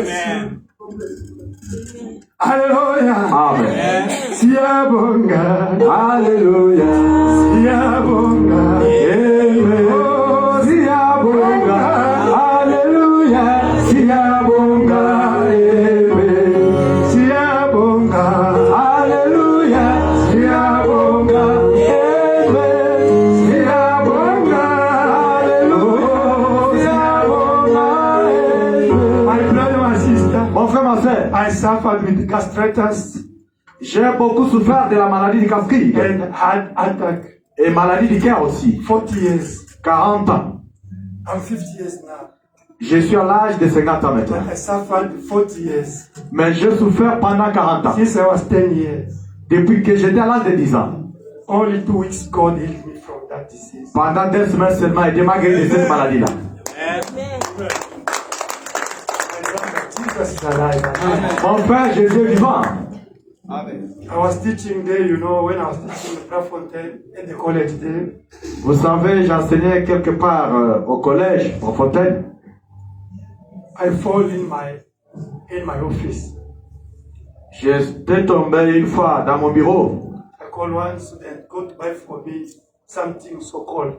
Amen. Hallelujah. Amen. Siyabonga. Hallelujah. Siyabonga. Amen. Oh, siyabonga. Hallelujah. Siyabonga. Amen. Siyabonga. Hallelujah. Siyabonga. Amen. Siyabonga. Hallelujah. Siyabonga. Amen. My brother, my sister, Mon frère, ma sœur, I suffered with gastritis j'ai beaucoup souffert de la maladie du gastrique and heart attack. et maladie du cœur aussi. 40 years. 40 ans. I'm 50 years now. Je suis à l'âge de 50 ans maintenant. I suffered 40 years. Mais je souffert pendant 40 ans. Since I was 10 years. Depuis que j'étais à l'âge de 10 ans. Only 2 weeks God healed me from that disease. Pendant 2 semaines seulement, il m'a guéri de cette maladie-là. Jesus is alive. Amen. Mon frère, Jésus est vivant. I was teaching there, you know, when I was teaching the Prefontaine in the college there. Vous savez, j'enseignais quelque part au collège, au Fontaine. I fall in my office. J'étais tombé une fois dans mon bureau. I call one student, go to buy for me something so cold.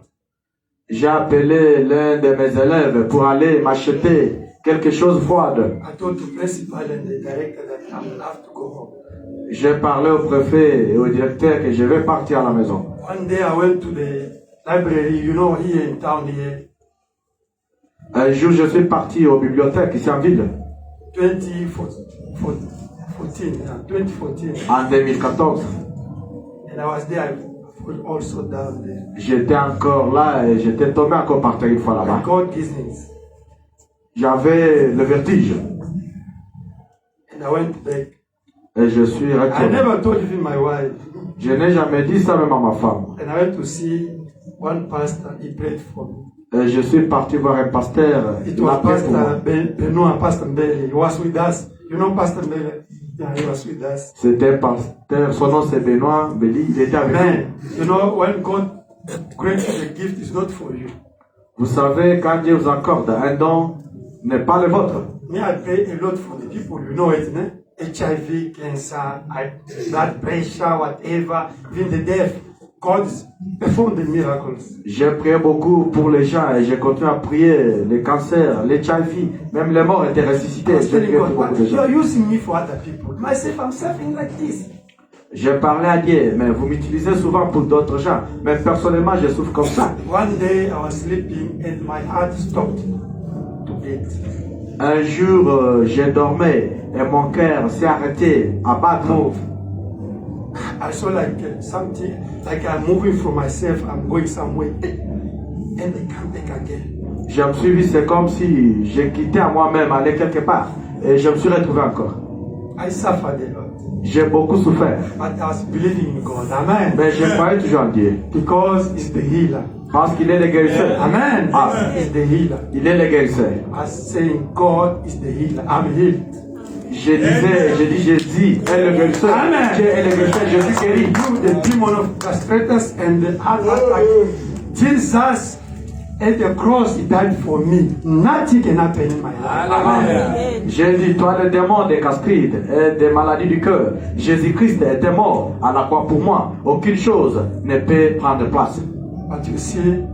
J'ai appelé l'un de mes élèves pour aller m'acheter quelque chose froide. I told the principal and the director that I will have to go home. J'ai parlé au préfet et au directeur que je vais partir à la maison. One day I went to the library, you know, here in town here. Un jour, je suis parti aux bibliothèques ici en ville, 2014. en 2014. And I was there, I was also down there. J'étais encore là et j'étais tombé encore par terre une fois I là-bas. got dizziness. J'avais le vertige And I went back. et je suis I retourné. never told even my wife. Je n'ai jamais dit ça même à ma femme. And I went to see one pastor, he prayed for me. Et je suis parti voir un pasteur. It Il a was prié pour moi. Pastor Benoit, Pastor Mbele. He was with us. You know Pastor Mbele? Yeah, he was with us. C'était un pasteur, son nom c'est Benoît Béli, il était avec nous. Man, you know, when God grants you the gift, it's not for you. Vous savez, quand Dieu vous accorde un don, n'est pas le vôtre. Me, I pray a lot for the people, you know it, né? HIV, cancer, blood pressure, whatever, even the death. God performed the miracles. J'ai prié beaucoup pour les gens et j'ai continué à prier les cancers, les HIV, même les morts étaient ressuscités. I was J'ai telling prié God, pour what, beaucoup de gens. you're using me for other people. Myself, I'm suffering like this. J'ai parlé à Dieu, mais vous m'utilisez souvent pour d'autres gens. Mais personnellement, je souffre comme ça. One day I was sleeping and my heart stopped to beat. Un jour, je dormais et mon cœur s'est arrêté à battre. Move. I saw like something, like I'm moving from myself, I'm going somewhere, and I come back again. Je me suis vu, c'est comme si j'ai quitté à moi-même, aller quelque part. Et je me suis retrouvé encore. I suffered a lot, J'ai beaucoup souffert. but I was believing in God. Amen. Mais je croyais toujours en Dieu. Because He's the healer. Parce qu'il est le guérisseur. Amen. Ah. He's the healer. Il est le guérisseur. I was saying God is the healer. I'm healed. J'ai dit Jésus est le guérisseur. Amen. Dieu est le guérisseur. Je suis guéri. You, the demon of gastritis and the heart attack. Jesus at the cross, He died for me. Nothing can happen in my life. Amen. J'ai dit, toi le démon des gastrites et des maladies du cœur, Jésus-Christ était mort à la croix pour moi. Aucune chose ne peut prendre place. But you see,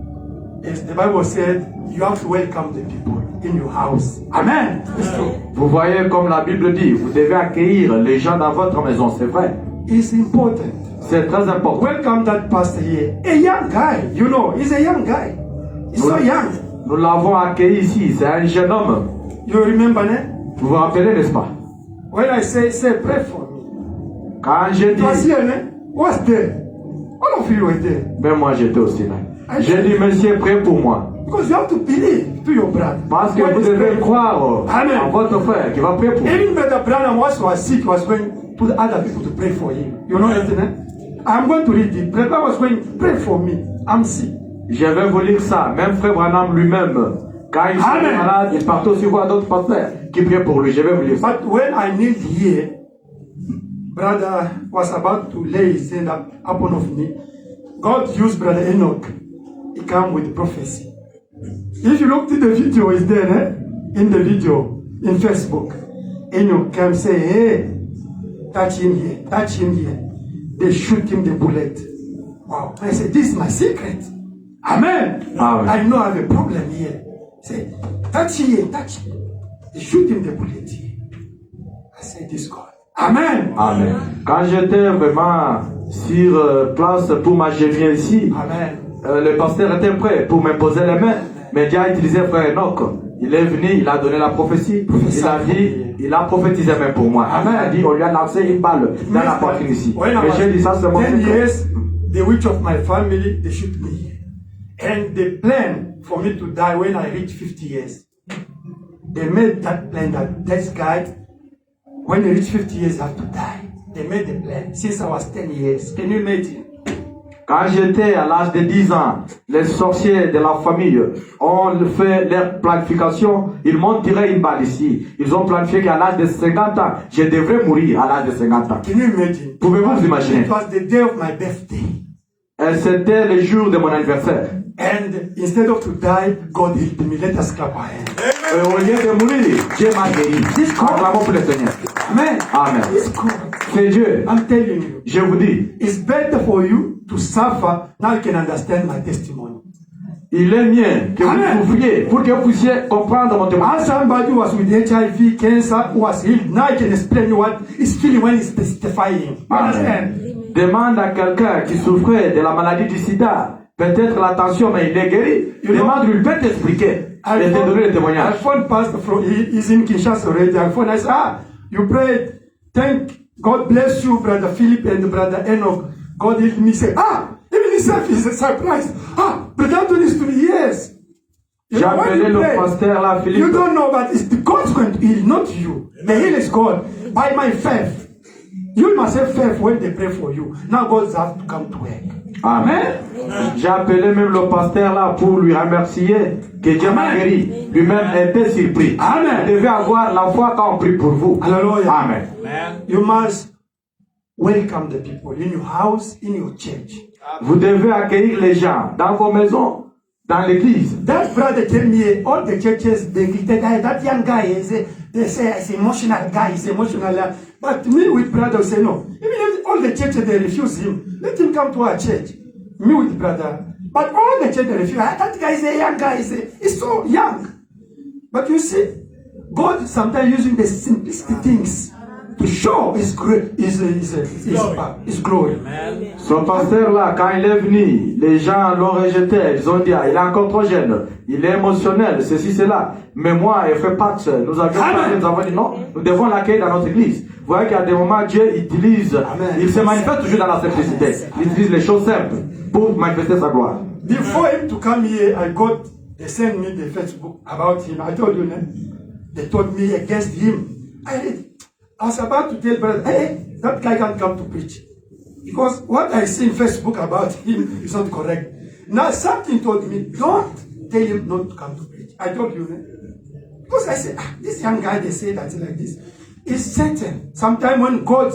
as the Bible said, you have to welcome the people in your house. Amen. It's true. Vous voyez comme la Bible dit, vous devez accueillir les gens dans votre maison, c'est vrai. It's important. C'est très important. Welcome that pastor here. A young guy, you know, he's a young guy. He's so young. Nous l'avons accueilli ici, c'est un jeune homme. You remember, né? Vous vous rappelez, n'est-ce pas? When I say pray for me. Quand j'ai It was dit, here, né? What's there? All of you were there. mais moi j'étais aussi là. J'ai dit, monsieur, priez pour moi. Because you have to believe to your brother. Parce que When vous he's devez praying. croire Amen. en votre frère qui va prier pour vous. Even Brother Branham was sick, was going to put other people to pray for him. You know that, né? I'm going to read it. Brother was going to pray for me. I'm sick. Je vais vous lire ça. Même frère Branham lui-même, quand il était malade, il partait aussi voir d'autres pasteurs qui priaient pour lui. Je vais vous lire ça. But when I kneeled here, brother was about to lay his hand upon of me. God used Brother Enoch. He came with prophecy. If you looked at the video, it's there, eh? In the video, in Facebook. and you come say, hey, touch him here, touch him here. They shoot him the bullet. Wow. I said, this is my secret. Amen. Amen. I know I have a problem here. Say, touch here, touch here. They shoot him the bullet here. I said, this God. Amen. Amen. Quand j'étais vraiment sur place pour m'agenouiller ici, Amen. le pasteur était prêt pour m'imposer les mains, mais Dieu a utilisé frère Enoch. Il est venu, il a donné la prophétie, il a dit, il a prophétisé même pour moi. Amen. Il a dit, on lui a lancé une balle dans la poitrine ici. Et j'ai dit, ça c'est mon 10 secret. years, the witch of my family, they shoot me here. And they plan for me to die when I reach 50 years. They made that plan that this guy, when he reach 50 years, have to die. They made the plan since I was 10 years. Can you imagine? Quand j'étais à l'âge de 10 ans, les sorciers de la famille ont fait leur planification. Ils m'ont tiré une balle ici. Ils ont planifié qu'à l'âge de 50 ans, je devrais mourir à l'âge de 50 ans. Can you imagine? Pouvez-vous vous imaginer? It was the day of my birthday. C'était le jour de mon anniversaire. And instead of to die, God healed me. Let us clap our hands. Au lieu de mourir, Dieu m'a guéri. Acclamons pour le Seigneur. Amen. Amen. It's good. C'est Dieu. I'm telling you. Je vous dis, It's better for you to suffer. Now you can understand my testimony. il est mieux que Amen. vous souffriez pour que vous puissiez comprendre mon témoignage. As somebody who was with HIV, cancer, who was healed, now I can explain you what is feeling when it's testifying. You understand? Demande à quelqu'un qui souffrait de la maladie du sida, peut-être la tension, mais il est guéri. Demande-lui, il peut t'expliquer et te donner le I témoignage. phoned Pastor from, he's in Kinshasa already. I phoned, I said, you prayed. Thank God bless you, Brother Philip and Brother Enoch. God healed me. He said, even himself is surprised. Brother Anthony is 3 years. You J'ai know, when appelé you le pray, pasteur là, you Philippe. don't know, but it's the God's going to heal, not you. The heal is God. By my faith. You must have faith when they pray for you. Now God has to come to work. Amen. J'ai appelé même le pasteur là pour lui remercier que Dieu m'a guéri. Lui-même était surpris. Amen. Vous devez avoir la foi quand on prie pour vous. Hallelujah. Amen. You must welcome the people in your house, in your church. Vous devez accueillir les gens dans vos maisons, dans l'église. That brother tell me all the churches they guy, that young guy they say it's emotional guy, he's emotional. But me with brother say no. Even if all the churches they refuse him, let him come to our church. Me with brother. But all the churches they refuse. That guy is a young guy, he's so young. But you see, God sometimes using the simplistic things to show His glory. Son pasteur là, quand il est venu, les gens l'ont rejeté. Ils ont dit, il est encore trop jeune, il est émotionnel, ceci, cela. Mais moi et Frère Pax, nous avions parlé, nous avons dit non, nous devons l'accueillir dans notre église. Vous voyez qu'à des moments, Dieu utilise, il se manifeste toujours dans la simplicité. Il utilise les choses simples pour manifester sa gloire. Before him to come here, they sent me the Facebook about him. I told you, they told me against him. I was about to tell brother, hey, that guy can't come to preach. Because what I see in Facebook about him is not correct. Now something told me, don't tell him not to come to preach. I told you, because I said, this young guy, they say that like this. It's Satan. Sometimes when God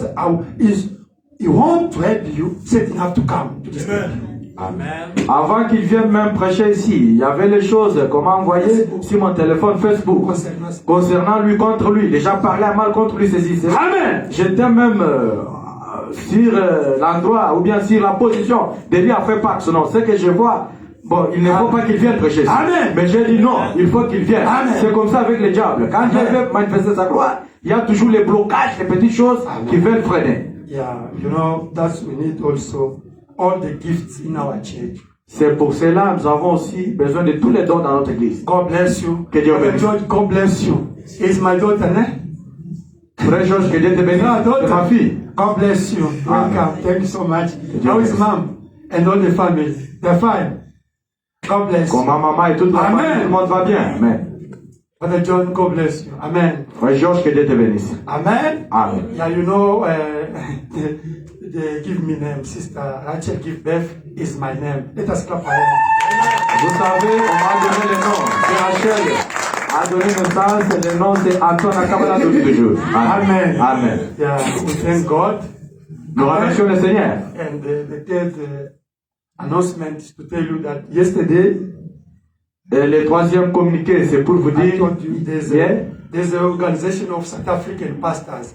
he wants to help you, Satan have to come to disturb you. Amen. Avant qu'il vienne même prêcher ici, il y avait les choses qu'on m'a envoyées sur mon téléphone Facebook concernant lui, contre lui. Les gens parlaient mal contre lui, ceci, cela. Amen. J'étais même sur l'endroit ou bien sur la position de lui à faire Pax. Non, ce que je vois, bon, il ne faut pas qu'il vienne prêcher ici. Amen. Mais j'ai dit non, il faut qu'il vienne. C'est comme ça avec le diable. Quand Dieu veut manifester sa gloire, il y a toujours les blocages, les petites choses qui veulent freiner. Yeah, you know, that's we need also. All the gifts in our church. C'est pour cela que nous avons aussi besoin de tous les dons dans notre église. God bless you. Que Dieu bénisse. God bless you. Is my daughter, Frère Georges, que Dieu te bénisse. C'est ma fille. God bless you. Welcome. Thank you so much. How is mom and all the family? They're fine. God bless you. Comme ma maman et toute ma famille, tout le monde va bien. Amen. Brother John, God bless you. Amen. Frère Georges, que Dieu te bénisse. Amen. Amen. Yeah, you know, they give me name. Sister Rachel give birth is my name. Let us clap for her. Vous savez, on m'a donné le nom. C'est Rachel. A donné naissance, le nom c'est Antoine Akabala depuis toujours. Amen. Amen. Yeah, we thank God. Nous remercions le Seigneur. And the third announcement is to tell you that yesterday, Et le troisième communiqué, c'est pour vous I dire, told you there's hier, there's an organization of South African pastors,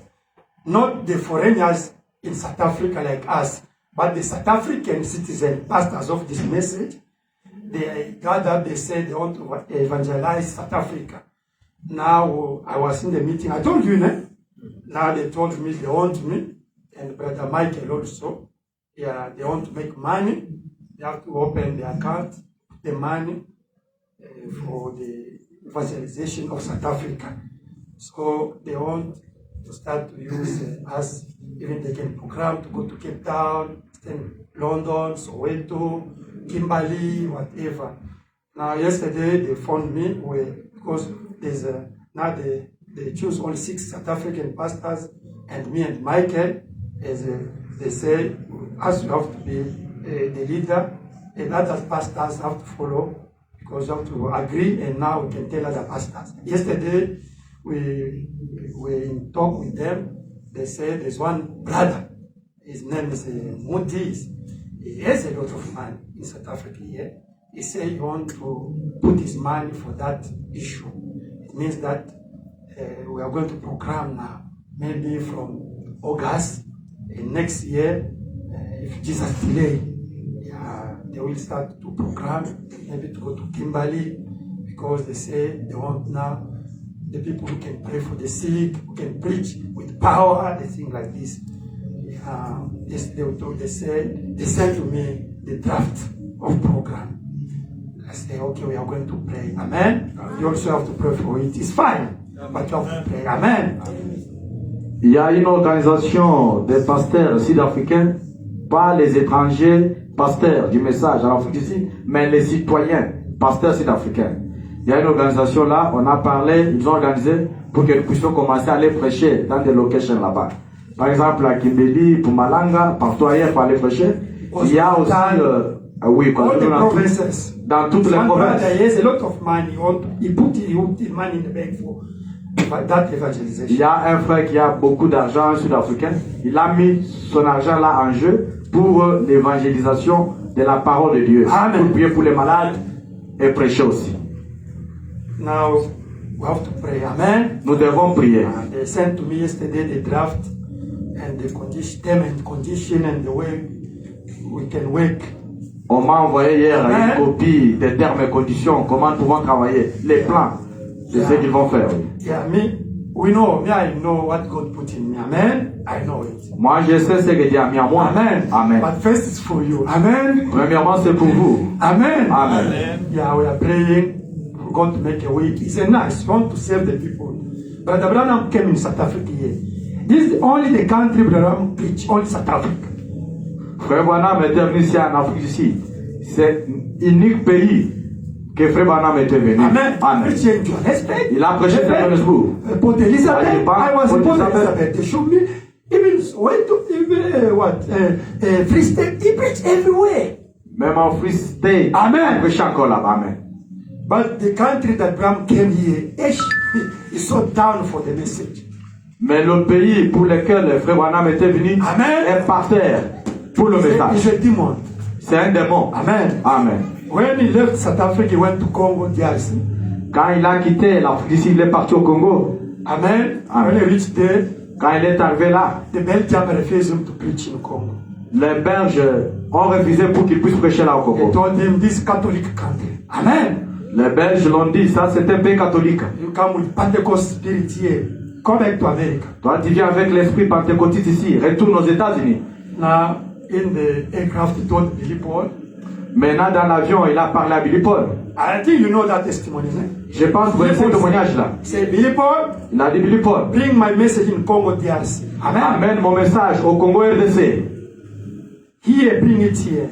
not the foreigners in South Africa like us, but the South African citizen pastors of this message. They gathered, they said they want to evangelize South Africa. Now, I was in the meeting, I told you, now they told me they want me, and Brother Michael also. Yeah, they want to make money. They have to open the account, the money for the evangelization of South Africa. So they want to start to use us, even they can program to go to Cape Town, London, Soweto, Kimberley, whatever. Now, yesterday they phoned me because there's now they choose only 6 South African pastors, and me and Michael, as they say, us you have to be the leader, and other pastors have to follow because you have to agree, and now we can tell other pastors. Yesterday we in talk with them. They say there's one brother, his name is Moody's. He has a lot of money in South Africa here. He said he wants to put his money for that issue. It means that we are going to program now, maybe from August next year, if Jesus delay, they will start to program, maybe to go to Kimberley, because they say they want now the people who can pray for the sick, who can preach with power, the thing like this. They sent to me the draft of program. I say, okay, we are going to pray. Amen. You also have to pray for it. It's fine, but you have to pray. Amen. Il y a une organisation des pasteurs sud-africains, pas les étrangers pasteurs du message en Afrique du Sud, mais les citoyens pasteurs sud-africains. Il y a une organisation là, on a parlé, ils ont organisé pour que nous puissions commencer à aller prêcher dans des locations là-bas. Par exemple, à Kimberley, pour Malanga, partout ailleurs pour aller prêcher. Il y a aussi, oui, quoi, dans toutes les provinces. There's a lot of money. He put money in the bank for that evangelization. Il y a un frère qui a beaucoup d'argent, un sud-africain. Il a mis son argent là en jeu pour l'évangélisation de la parole de Dieu. Amen. Pour prier pour les malades et prêcher aussi. Now, we have to pray. Amen. Nous devons prier. They sent to me yesterday the draft and the condition and the way we can work. On m'a envoyé hier une copie des termes et conditions, comment nous pouvons travailler, les plans de ce qu'ils vont faire. Yeah, I know what God put in me. Amen. I know it. Moi, je sais ce que Dieu a mis en moi. Amen. Amen. But first it's for you. Amen. Premièrement, c'est pour vous. Amen. Amen. Yeah, we are praying for God to make a way. It's a nice one to save the people. But Abraham came in South Africa here. This is only the country Abraham preached, only South Africa. Frère Branham était venu ici en Afrique du Sud. C'est l'unique pays que Frère Branham était venu. Amen. Amen. Il a prêché à Johannesburg. Port Elizabeth, I was in Port Elizabeth. They showed me, even went to Free State, he preached everywhere. Même en Free State, Amen. il prêche encore là-bas. Amen. But the country that Abraham came here, he so down for the message. Mais le pays pour lequel le Frère Branham était venu est par terre pour le message. It's a demon. C'est un démon. Amen. Amen. When he left South Africa, he went to Congo, DRC. Quand il a quitté l'Afrique du Sud, il est parti au Congo. Amen. Amen. When he reached there, quand il est arrivé là, the Belgium refused him to preach in Congo. Les Belges ont refusé pour qu'il puisse prêcher là au Congo. They told him this Catholic country. Amen. Les Belges l'ont dit, ça c'est un pays catholique. You come with Pentecost spirit here. Come back to America. Toi tu viens avec l'esprit pentecôtiste ici, retourne aux États-Unis. Now, in the aircraft, he told Billy Paul. Maintenant dans l'avion, il a parlé à Billy Paul. I think you know that testimony, Je pense que vous connaissez ce témoignage-là. Say, Billy Paul, Il a dit, Billy Paul, bring my message in Congo DRC. Amen. amène mon message au Congo RDC. Here, bring it here.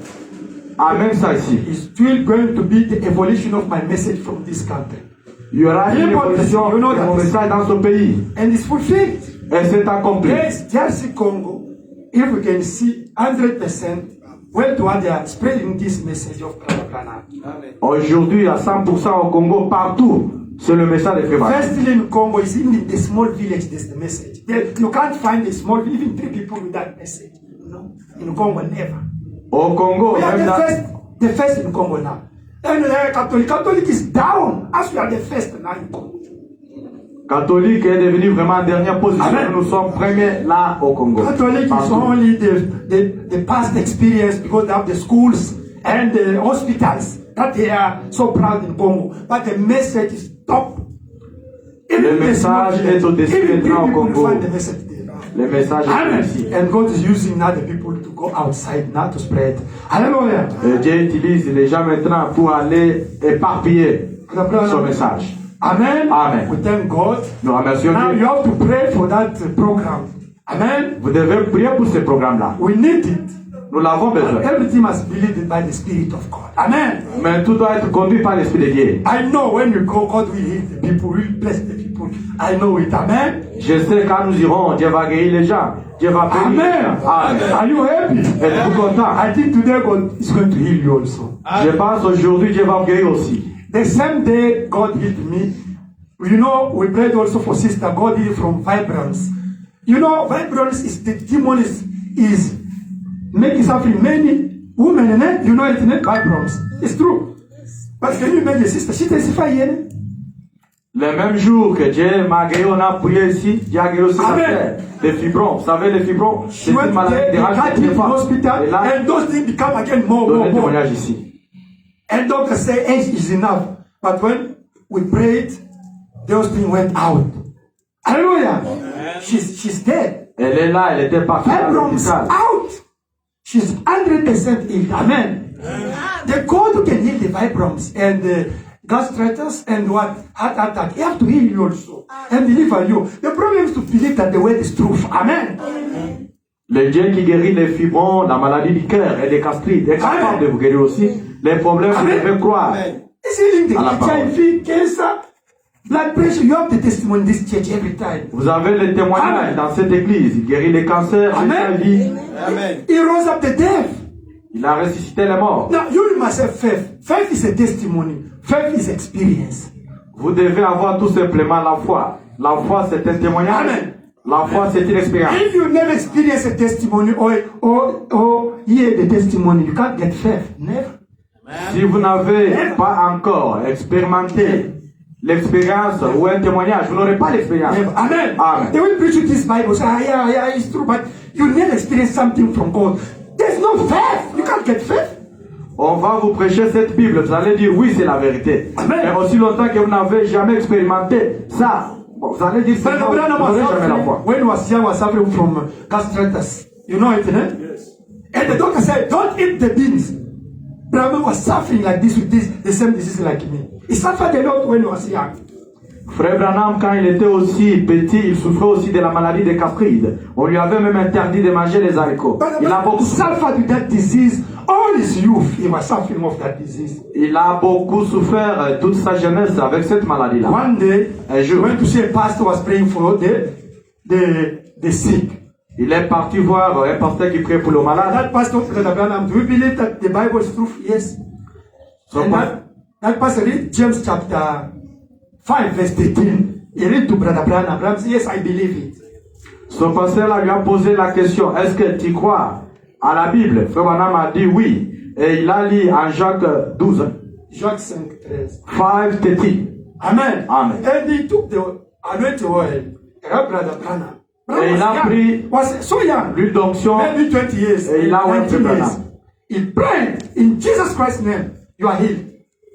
Amène ça ici. It's still going to be the evolution of my message from this country. Il y aura une évolution de mon message dans ce pays. And it's fulfilled. Et c'est accompli. Yes, DRC Congo, if we can see 100%, where to they are spreading this message of Branham. Aujourd'hui, à 100% au Congo, partout, c'est le message de Frère Branham. Firstly in Congo is in the small village, there's the message. You can't find a small, even 3 people with that message. No, in Congo, never. Au Congo, We are même the first in Congo now. And Catholic is down, as we are the first now in Congo. catholique est devenu vraiment en dernière position. Amen. Nous sommes premiers là au Congo. Catholic is Partout. only the past experience because they have the schools and the hospitals that they are so proud in Congo. But the message is top. Le message est au-dessus maintenant au Congo. Find the message there. Le message est Amen. ici. And God is using now the people to go outside, not to spread. Hallelujah. Dieu utilise les gens maintenant pour aller éparpiller son message. Amen. Amen. We thank God. Nous remercions Now Dieu. you have to pray for that program. Amen. Vous devez prier pour ce programme-là. We need it. Nous l'avons besoin. Everything must be led by the Spirit of God. Amen. Mais tout doit être conduit par l'Esprit de Dieu. I know when you go, God will heal the people, will bless the people. I know it. Amen. Je sais quand nous irons, Dieu va guérir les gens. Dieu va bénir. Amen. Amen. Are you happy? Êtes-vous content? I think today God is going to heal you also. Je pense aujourd'hui Dieu va me guérir aussi. The same day God healed me, you know, we prayed also for sister, God healed from vibrance. You know, vibrance is the demon is making suffering many women, you know it, vibrance. It's true. But can you imagine, sister, she testified here? Le même jour que Dieu m'a guéri, on a prié ici, Dieu a guéri aussi ma Amen. frère. Des fibrons, vous savez, les fibrons, She c'est une went maladie there, qui they dérange got les in femmes. hospital, Et là, and those things become again more. donner le témoignage ici. And doctor say age is enough. But when we prayed, those things went out. Hallelujah. She's dead. Elle est là, elle était partie à Vibrance l'hôpital. out. She's 100% healed. Amen. The God who can heal the vibrance and the gastritis and what heart attack, he have to heal you also and deliver you. The problem is to believe that the word is truth. Amen. Le Dieu qui guérit les fibrons, la maladie du cœur et des gastrites est capable Amen. de vous guérir aussi. Les problèmes, vous Amen. devez croire. It's healing the À la parole. HIV, cancer, blood pressure. You have the testimony in this church every time. Vous avez les témoignages Amen. dans cette église. Il guérit les cancers, Amen. les HIV. Amen. He rose up the dead. Il a ressuscité les morts. Now you must have faith. Faith is a testimony. Faith is experience. Vous devez avoir tout simplement la foi. La foi, c'est un témoignage. Amen. La foi, c'est une expérience. If you never experience a testimony or hear the testimony, you can't get faith. Never. Si vous n'avez pas encore expérimenté l'expérience ou un témoignage, vous n'aurez pas l'expérience. Never. Amen. Amen. They will preach you this Bible. Say, yeah, it's true, but you never experience something from God. There's no faith. You can't get faith. On va vous prêcher cette Bible. Vous allez dire oui, c'est la vérité. Amen. Mais aussi longtemps que vous n'avez jamais expérimenté ça, bon, vous allez dire c'est But non, vous Abraham n'aurez was jamais la suffering, foi. when he was young, was suffering from gastritis. You know it, eh? Yes. And the doctor said, don't eat the beans. Abraham was suffering like this with this, the same disease like me. He suffered a lot when he was young. Frère Branham, quand il était aussi petit, il souffrait aussi de la maladie des castrides. On lui avait même interdit de manger les haricots. But Il a beaucoup, suffered with that disease. All his youth, he was suffering of that disease. il a beaucoup souffert toute sa jeunesse avec cette maladie-là. One day, Un he jour, went to see a pastor was praying for the sick. il est parti voir un pasteur qui priait pour le malade. That pastor, Brother Branham, do you believe that the Bible is true? Yes. So, And that pastor read James chapter 5, verse 13. He read to Brother Branham. Branham said, yes, I believe it. Son pasteur lui a posé la question, est-ce que tu crois à la Bible? Frère Branham a dit oui. Et il a lu en Jacques 12, Jacques 5, 13. 5:13. Amen. Amen. And he took the anointing oil. Brother Branham. Et il a pris was so young. l'huile d'onction. Maybe 20 years. Et il a 19 oint years. He prayed in Jesus Christ's name. You are healed.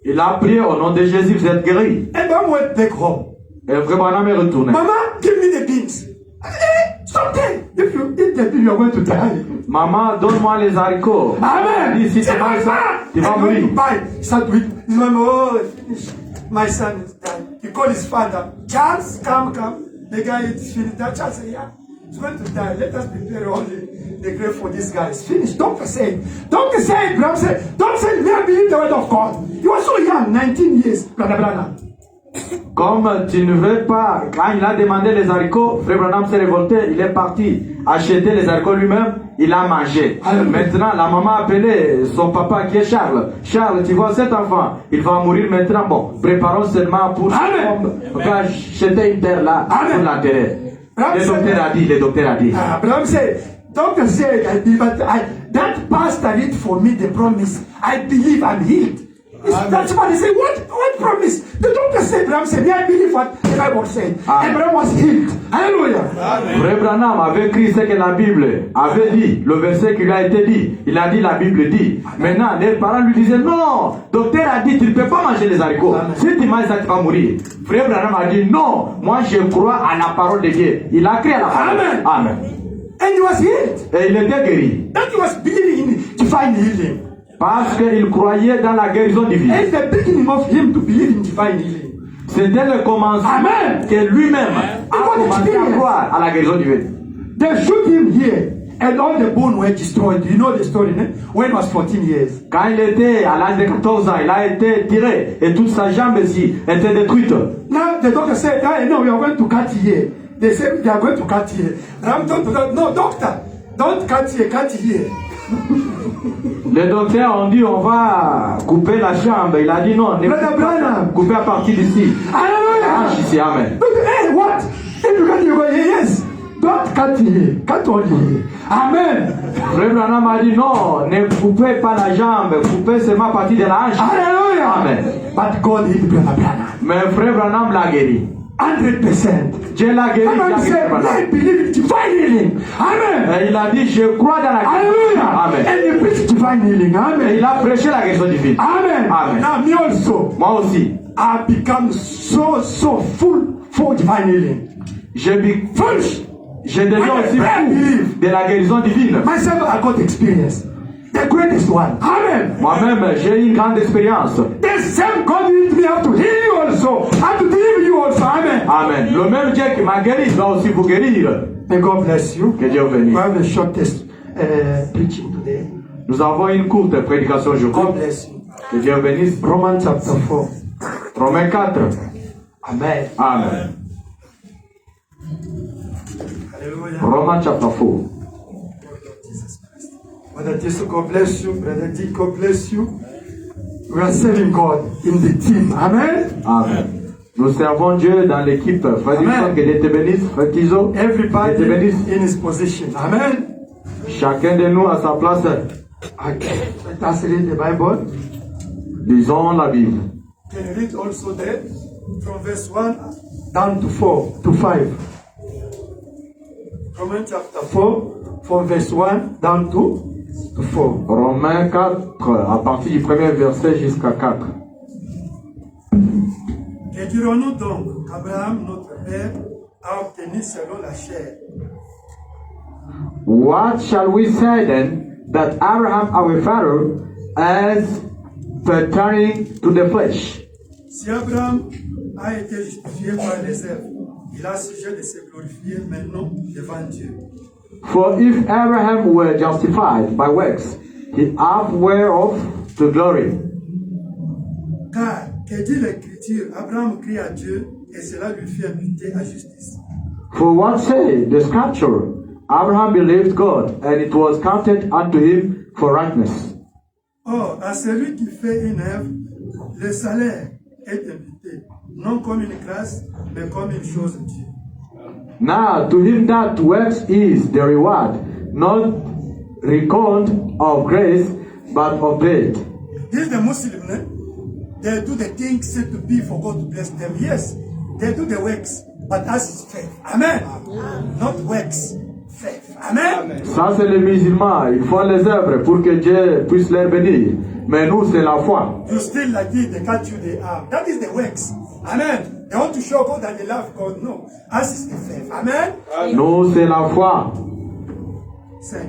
Il a prié au nom de Jésus, vous êtes guéri. And Mom went back home. Et Frère Branham est retourné. Mama, give me the beans. Stop there. If you eat the beans, you are going to die. Maman, donne-moi les haricots. Amen. Il dit, si tu Say, manges ça, tu vas I'm going to mourir. buy. Start with his mama. Oh, finish. My son is dying. He called his father. Charles, come. The guy is finished. That Charles said, yeah, he's going to die. Let us prepare all the grave for this guy. It's finished. Don't say it. Don't say it. Brother said, don't say it. May I believe the word of God. He was so young, 19 years. Brother Branham. Comme tu ne veux pas, quand il a demandé les haricots, Frère Branham s'est révolté, il est parti acheter les haricots lui-même, il a mangé. Maintenant, la maman a appelé son papa qui est Charles. Charles, tu vois cet enfant, il va mourir maintenant. Bon, préparons seulement pour on va acheter une terre là pour l'enterrer. Le docteur a dit. Abraham said, doctor said, I believe, but that pastor read for me the promise. I believe I'm healed. That's why they say, what promise? The doctor said, Abraham said, yeah, I believe what the Bible said. Abraham was healed. Hallelujah. Frère Branham avait écrit ce que la Bible avait dit, le verset qui lui a été dit. Il a dit, la Bible dit. Maintenant, les parents lui disaient, non, docteur a dit, tu ne peux pas manger les haricots. Si tu manges ça, tu vas mourir. Frère Branham a dit, non, moi je crois à la parole de Dieu. Il a crié à la parole. Amen. Amen. And he was healed. Et il était guéri. That he was believing in divine healing. Parce qu'il croyait dans la guérison divine. It's the beginning of him to believe in divine healing. C'était le commencement Amen. que lui-même a commencé à croire à la guérison divine. They shoot him here and all the bones were destroyed. You know the story, né? When he was 14 years. Quand il était à l'âge de 14 ans, il a été tiré et toute sa jambe ici était détruite. Now the doctor said, oh, no, we are going to cut here. They said they are going to cut here. Ram told the doctor, no, doctor, don't cut here, cut here. Les docteurs ont dit on va couper la jambe. Il a dit non, ne couper à partir d'ici. Hallelujah. Ici, amen. Hey, what? If you cut, you go here, yes. Don't cut here, cut only here. Amen. Frère Branham a dit non, ne coupez pas la jambe, coupez seulement à partir de la hanche. Hallelujah. Amen. But God healed Brother Branham. Mais Frère Branham l'a guéri. 100%. Dieu l'a guéri. Amen. Said, I believe in divine healing. Amen. Et il a dit je crois dans la guérison. Amen. And he preached divine healing. Amen. Et il a prêché la guérison divine. Amen. Amen. Now me also. Moi aussi. I become so full for divine healing. J'ai déjà aussi de la guérison divine. Myself, I got experience. The greatest one. Amen. Moi-même, j'ai une grande expérience. The same God used me have to heal you also. I have to deliver you also. Amen. Amen. Le même Dieu qui m'a guéri doit aussi vous guérir. May God bless you. Que Dieu bénisse. We have a shortest preaching today. Nous avons une courte prédication aujourd'hui. God bless you. Que Dieu bénisse. Romans chapter 4. Romains 4. Amen. Amen. Hallelujah. Romans chapter 4. Brother Jesus, God bless you. Brother D, God bless you. We are serving God in the team. Amen. Amen. Nous servons Dieu dans l'équipe. Frère Dixon, que Dieu te bénisse. Frère Tizo, everybody que Dieu te bénisse. In his position. Amen. Chacun de nous à sa place. Okay. Let us read the Bible. Lisons la Bible. Can you read also there from verse 1 down to 4 to 5? Romans chapter 4 from verse 1 down to 4. Romains 4 à partir du premier verset jusqu'à 4. Que dirons-nous donc qu'Abraham, notre père, a obtenu selon la chair? What shall we say then that Abraham our father has pertaining to the flesh? Si Abraham a été justifié par les œuvres, il a sujet de se glorifier maintenant devant Dieu. For if Abraham were justified by works, he hath whereof to glory. Car, que dit l'Écriture, Abraham crie à Dieu et cela lui fit imputer à justice. For what say the scripture? Abraham believed God, and it was counted unto him for righteousness. Or, à celui qui fait une œuvre, le salaire est imputé, non comme une grâce, mais comme une chose de Dieu. Now to him that works is the reward, not reckoned of grace, but of debt. This is the Muslim, né? They do the things said to be for God to bless them. Yes, they do the works, but as is faith. Amen. Not works, faith. Amen. Ça c'est les musulmans, ils font les œuvres pour que Dieu puisse les bénir. Mais nous c'est la foi. You still like it, they cut you the arm. That is the works. Amen. They want to show God that they love God. No, as is the faith. Amen. Nous c'est la foi. 5.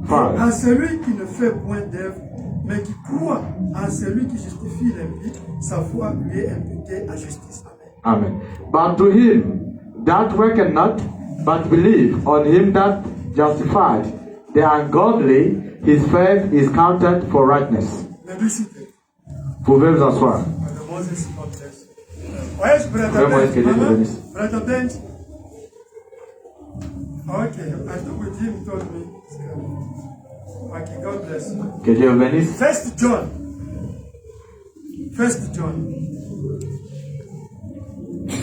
Five. À celui qui ne fait point d'œuvre, mais qui croit en celui qui justifie l'impie, sa foi lui est imputée à justice. Amen. Amen. But to him that worketh not, but believe on him that justified the ungodly, his faith is counted for righteousness. Pouvez vous asseoir. Where's Brother Vraiment, que Dieu te Benj? bénisse. Brother Benj? Okay, I took with him, told me. Okay, God bless you. Que Dieu vous bénisse. First John. First John.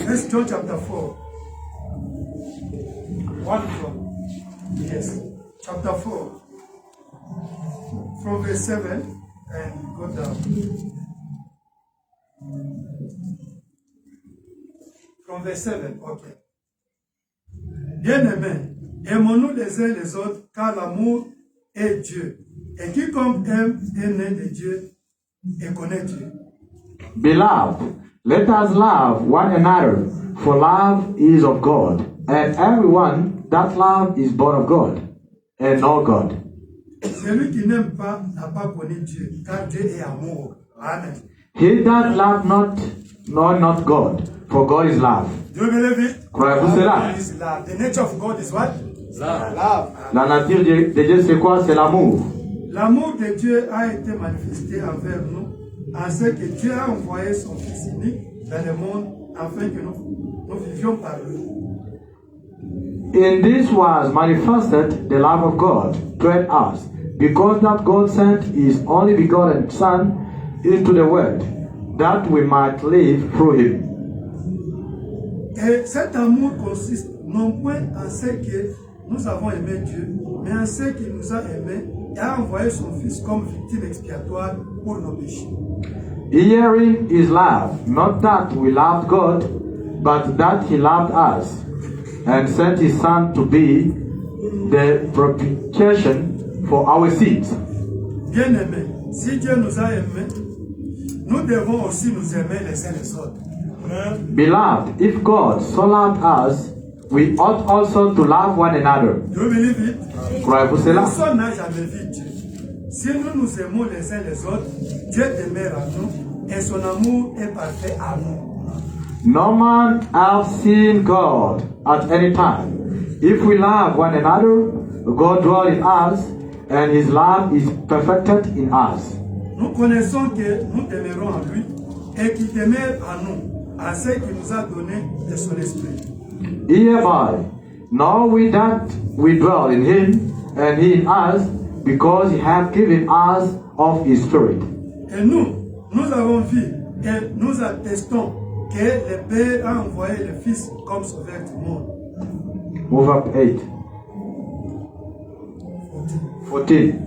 First John chapter 4. 1 from. Yes. Chapter 4. From verse 7 and go down. From verse 7, ok. Bien-aimés, aimons-nous les uns les autres, car l'amour est Dieu. Et quiconque aime est né de Dieu et connaît Dieu. Beloved, let us love one another, for love is of God, and everyone that loves is born of God, and know God. Celui qui n'aime pas n'a pas connu Dieu, car Dieu est amour. Amen. He that loveth not, know not God, for God is love. Do you believe it? Croyez-vous cela? God is love. The nature of God is what? Love. La nature de Dieu, c'est quoi? C'est l'amour. L'amour de Dieu a été manifesté envers nous, en ce que Dieu a envoyé son Fils unique dans le monde, afin que nous vivions par lui. In this was manifested the love of God toward us, because that God sent His only begotten Son into the world, that we might live through Him. Et cet amour consiste non point en ce que nous avons aimé Dieu, mais en ce qu'il nous a aimés et a envoyé son Fils comme victime expiatoire pour nos péchés. Herein is love, not that we loved God, but that He loved us, and sent His Son to be the propitiation for our sins. Bien-aimés, si Dieu nous a aimés, nous devons aussi nous aimer les uns les autres. Beloved, if God so loved us, we ought also to love one another. Do you believe it? Croyez-vous cela? Personne n'a jamais vu Dieu. Si nous nous aimons les uns les autres, Dieu demeure en nous et son amour est parfait à nous. No man hath seen God at any time. If we love one another, God dwells in us, and His love is perfected in us. Nous connaissons que nous demeurons en lui et qu'il demeure en nous, à ce qu'il nous a donné de son esprit. Hereby know we that we dwell in Him, and He in us, because He hath given us of His Spirit. Et nous avons vu et nous attestons que le Père a envoyé le Fils comme sauveur du monde. Move up 8. 14.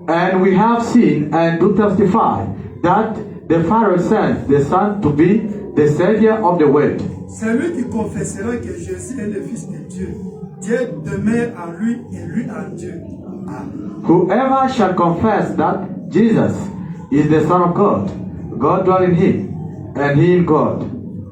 And we have seen and do testify that the Father sent the Son to be the Savior of the world. Celui qui confessera que Jésus est le Fils de Dieu, Dieu demeure en lui et lui en Dieu. Amen. Whoever shall confess that Jesus is the Son of God, God dwells in Him, and He in God.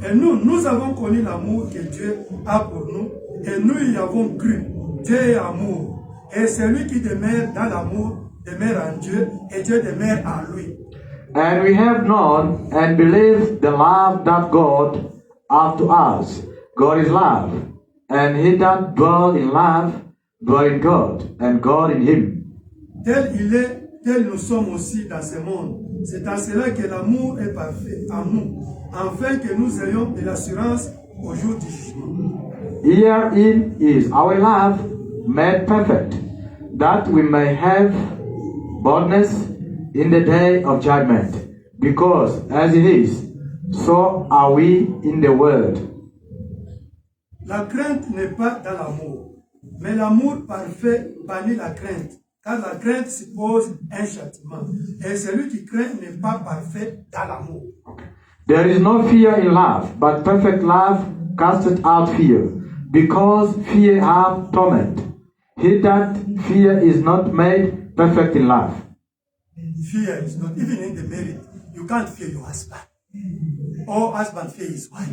Et nous avons connu l'amour que Dieu a pour nous, et nous y avons cru. Dieu est amour. Et celui qui demeure dans l'amour demeure en Dieu, et Dieu demeure en lui. And we have known and believed the love that God hath to us. God is love, and he that dwell in love dwell in God, and God in him. Tel il est, tel nous sommes aussi dans ce monde. C'est en cela que l'amour est parfait en nous, afin que nous ayons de l'assurance au jour du jugement. Herein is our love made perfect, that we may have boldness in the day of judgment, because as it is, so are we in the world. La crainte n'est pas dans l'amour, mais l'amour parfait bannit la crainte, car la crainte suppose un châtiment, et celui qui craint n'est pas parfait dans l'amour. There is no fear in love, but perfect love casteth out fear, because fear hath torment. He that fear is not made perfect in love. Fear is not, even in the marriage, you can't fear your husband. Or husband fear his wife.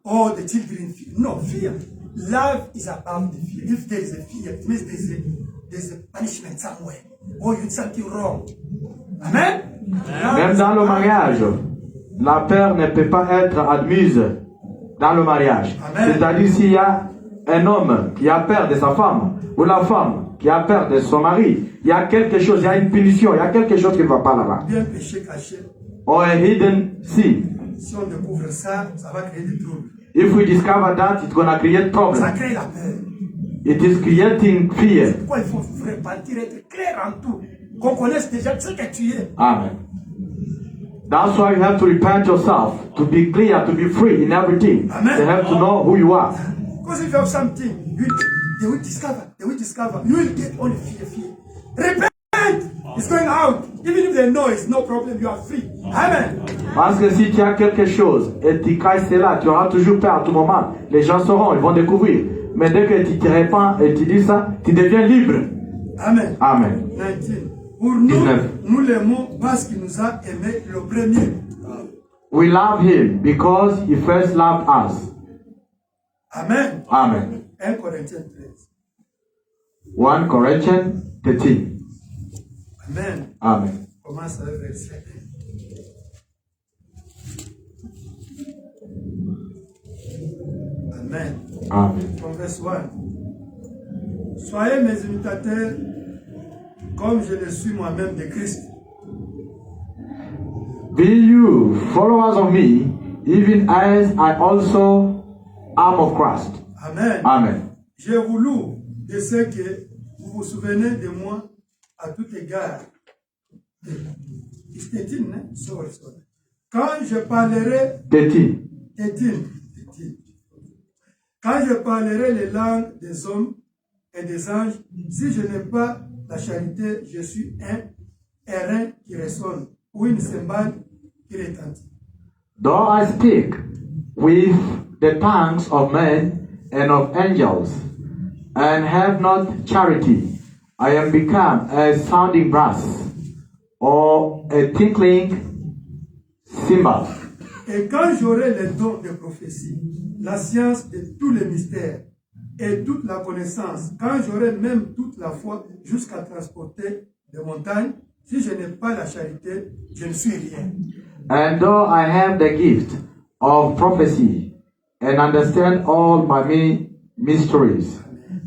Or the children fear. No, fear. Love is above the fear. If there is a fear, it means there's a punishment somewhere. Or you did something wrong. Amen? Même dans le mariage, la peur ne peut pas être admise dans le mariage. C'est-à-dire s'il y a un homme qui a peur de sa femme, ou la femme qui a peur de son mari, il y a quelque chose, il y a une punition, il y a quelque chose qui ne va pas là-bas. Bien péché caché. Or a hidden sin. Si on découvre ça, ça va créer des troubles. If we discover that, it's going to create Ça problems. crée la peur. It is creating fear. C'est pourquoi il faut repentir, être clair en tout. Qu'on connaisse déjà ce que tu es. Amen. That's why you have to repent yourself, to be clear, to be free in everything. Amen. You have to know who you are. Because if you have something, they will discover. You will get only fear. Repent! It's going out. Even if they know it's no problem, you are free. Amen. Parce que si tu as quelque chose et tu caches cela, tu auras toujours peur à tout moment. Les gens sauront, ils vont découvrir. Mais dès que tu te répands et tu dis ça, tu deviens libre. Amen. Amen. 19. Pour nous, 19. nous l'aimons parce qu'il nous a aimés le premier. We love him because he first loved us. Amen. Amen. 1 Corinthiens 13. 1 Corinthians 13. Amen. Amen. Commence avec verset 1. Amen. Amen. From verse 1. Soyez mes imitateurs comme je le suis moi-même de Christ. Be you followers of me, even as I also am of Christ. Amen. Amen. Je vous loue de ce que vous vous souvenez de moi à tout égard. It's 13, hein? Sorry. Quand je parlerai 13. 13. Quand je parlerai les langues des hommes et des anges, si je n'ai pas la charité, je suis un airain qui résonne ou une cymbale qui retentit. Though I speak with the tongues of men and of angels, and have not charity, I am become a sounding brass, or a tinkling cymbal. Et quand j'aurai le don de prophétie, la science de tous les mystères et toute la connaissance, quand j'aurai même toute la foi jusqu'à transporter des montagnes, si je n'ai pas la charité, je ne suis rien. And though I have the gift of prophecy, and understand all my mysteries,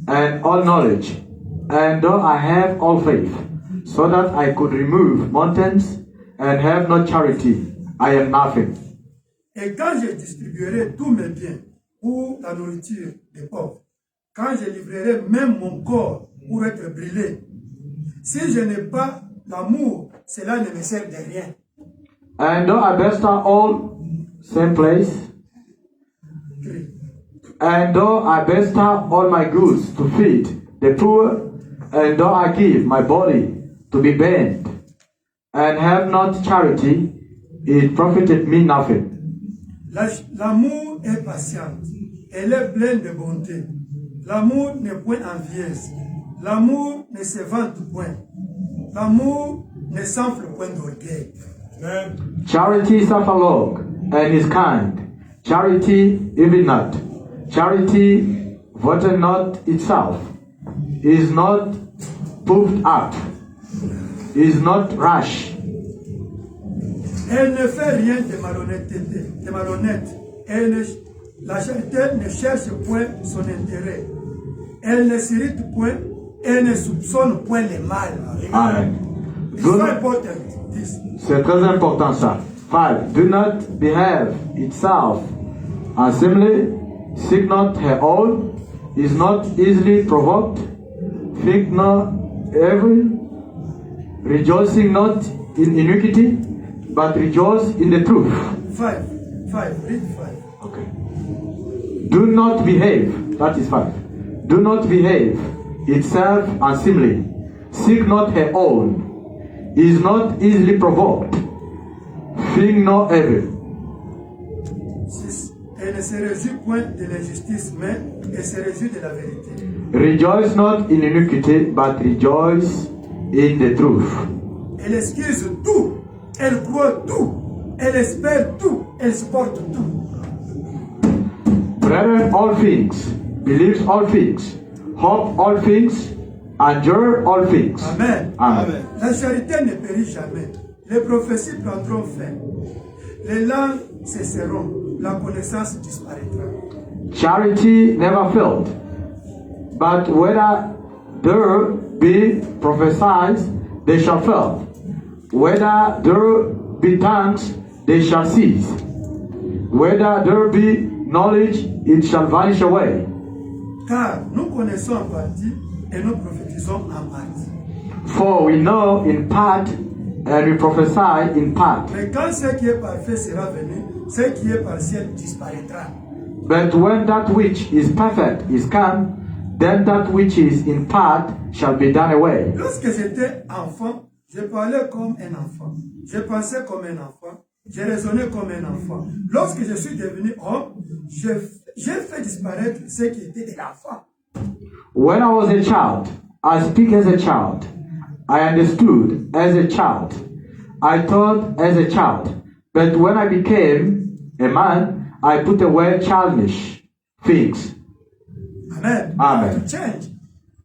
and all knowledge, and though I have all faith, so that I could remove mountains, and have not charity, I am nothing. Et quand je distribuerai tous mes biens pour la nourriture des pauvres, quand je livrerai même mon corps pour être brûlé, si je n'ai pas l'amour, cela ne me sert de rien. And though I bestow all, same place, and though I bestow all my goods to feed the poor, and though I give my body to be burned, and have not charity, it profited me nothing. L'amour est patient, elle est pleine de bonté. L'amour n'est point envieuse. L'amour ne se vante point. L'amour ne s'enfle point d'orgueil. Charity suffer long and is kind. Charity even not. Charity vaunteth not itself, is not puffed up, is not rash. Elle ne fait rien de malhonnête. La charité ne cherche point son intérêt. Elle ne s'irrite point. Elle ne soupçonne point le mal. Amen. It's very important. C'est très important ça. 5. Do not behave itself unseemly, seek not her own, is not easily provoked, think not evil, rejoicing not in iniquity, but rejoice in the truth. 5. Read 5. Okay. Do not behave, that is 5. Do not behave itself unseemly, seek not her own, is not easily provoked, think no evil. 6. Elle ne se réjouit point de l'injustice, mais elle se réjouit de la vérité. Rejoice not in iniquity, but rejoice in the truth. Elle excuse tout, elle croit tout, elle espère tout, elle supporte tout. Brethren, all things, believes all things, hope all things, endure all things. Amen. Amen. La charité ne périt jamais. Les prophéties prendront fin. Les langues cesseront. La connaissance disparaîtra. Charity never failed, but whether there be prophesied, they shall fail. Whether there be tongues, they shall cease. Whether there be knowledge, it shall vanish away. Car nous connaissons en partie et nous prophétisons en partie. For we know in part and we prophesy in part. Mais quand ce qui est parfait sera venu, ce qui est partiel disparaîtra. But when that which is perfect is come, then that which is in part shall be done away. Lorsque j'étais enfant, Je parlais comme un enfant. Je pensais comme un enfant. Je raisonnais comme un enfant. Lorsque je suis devenu homme, j'ai fait disparaître ce qui était de l'enfant. When I was a child, I speak as a child. I understood as a child. I thought as a child. But when I became a man, I put away childish things. Amen. Amen. You have to change.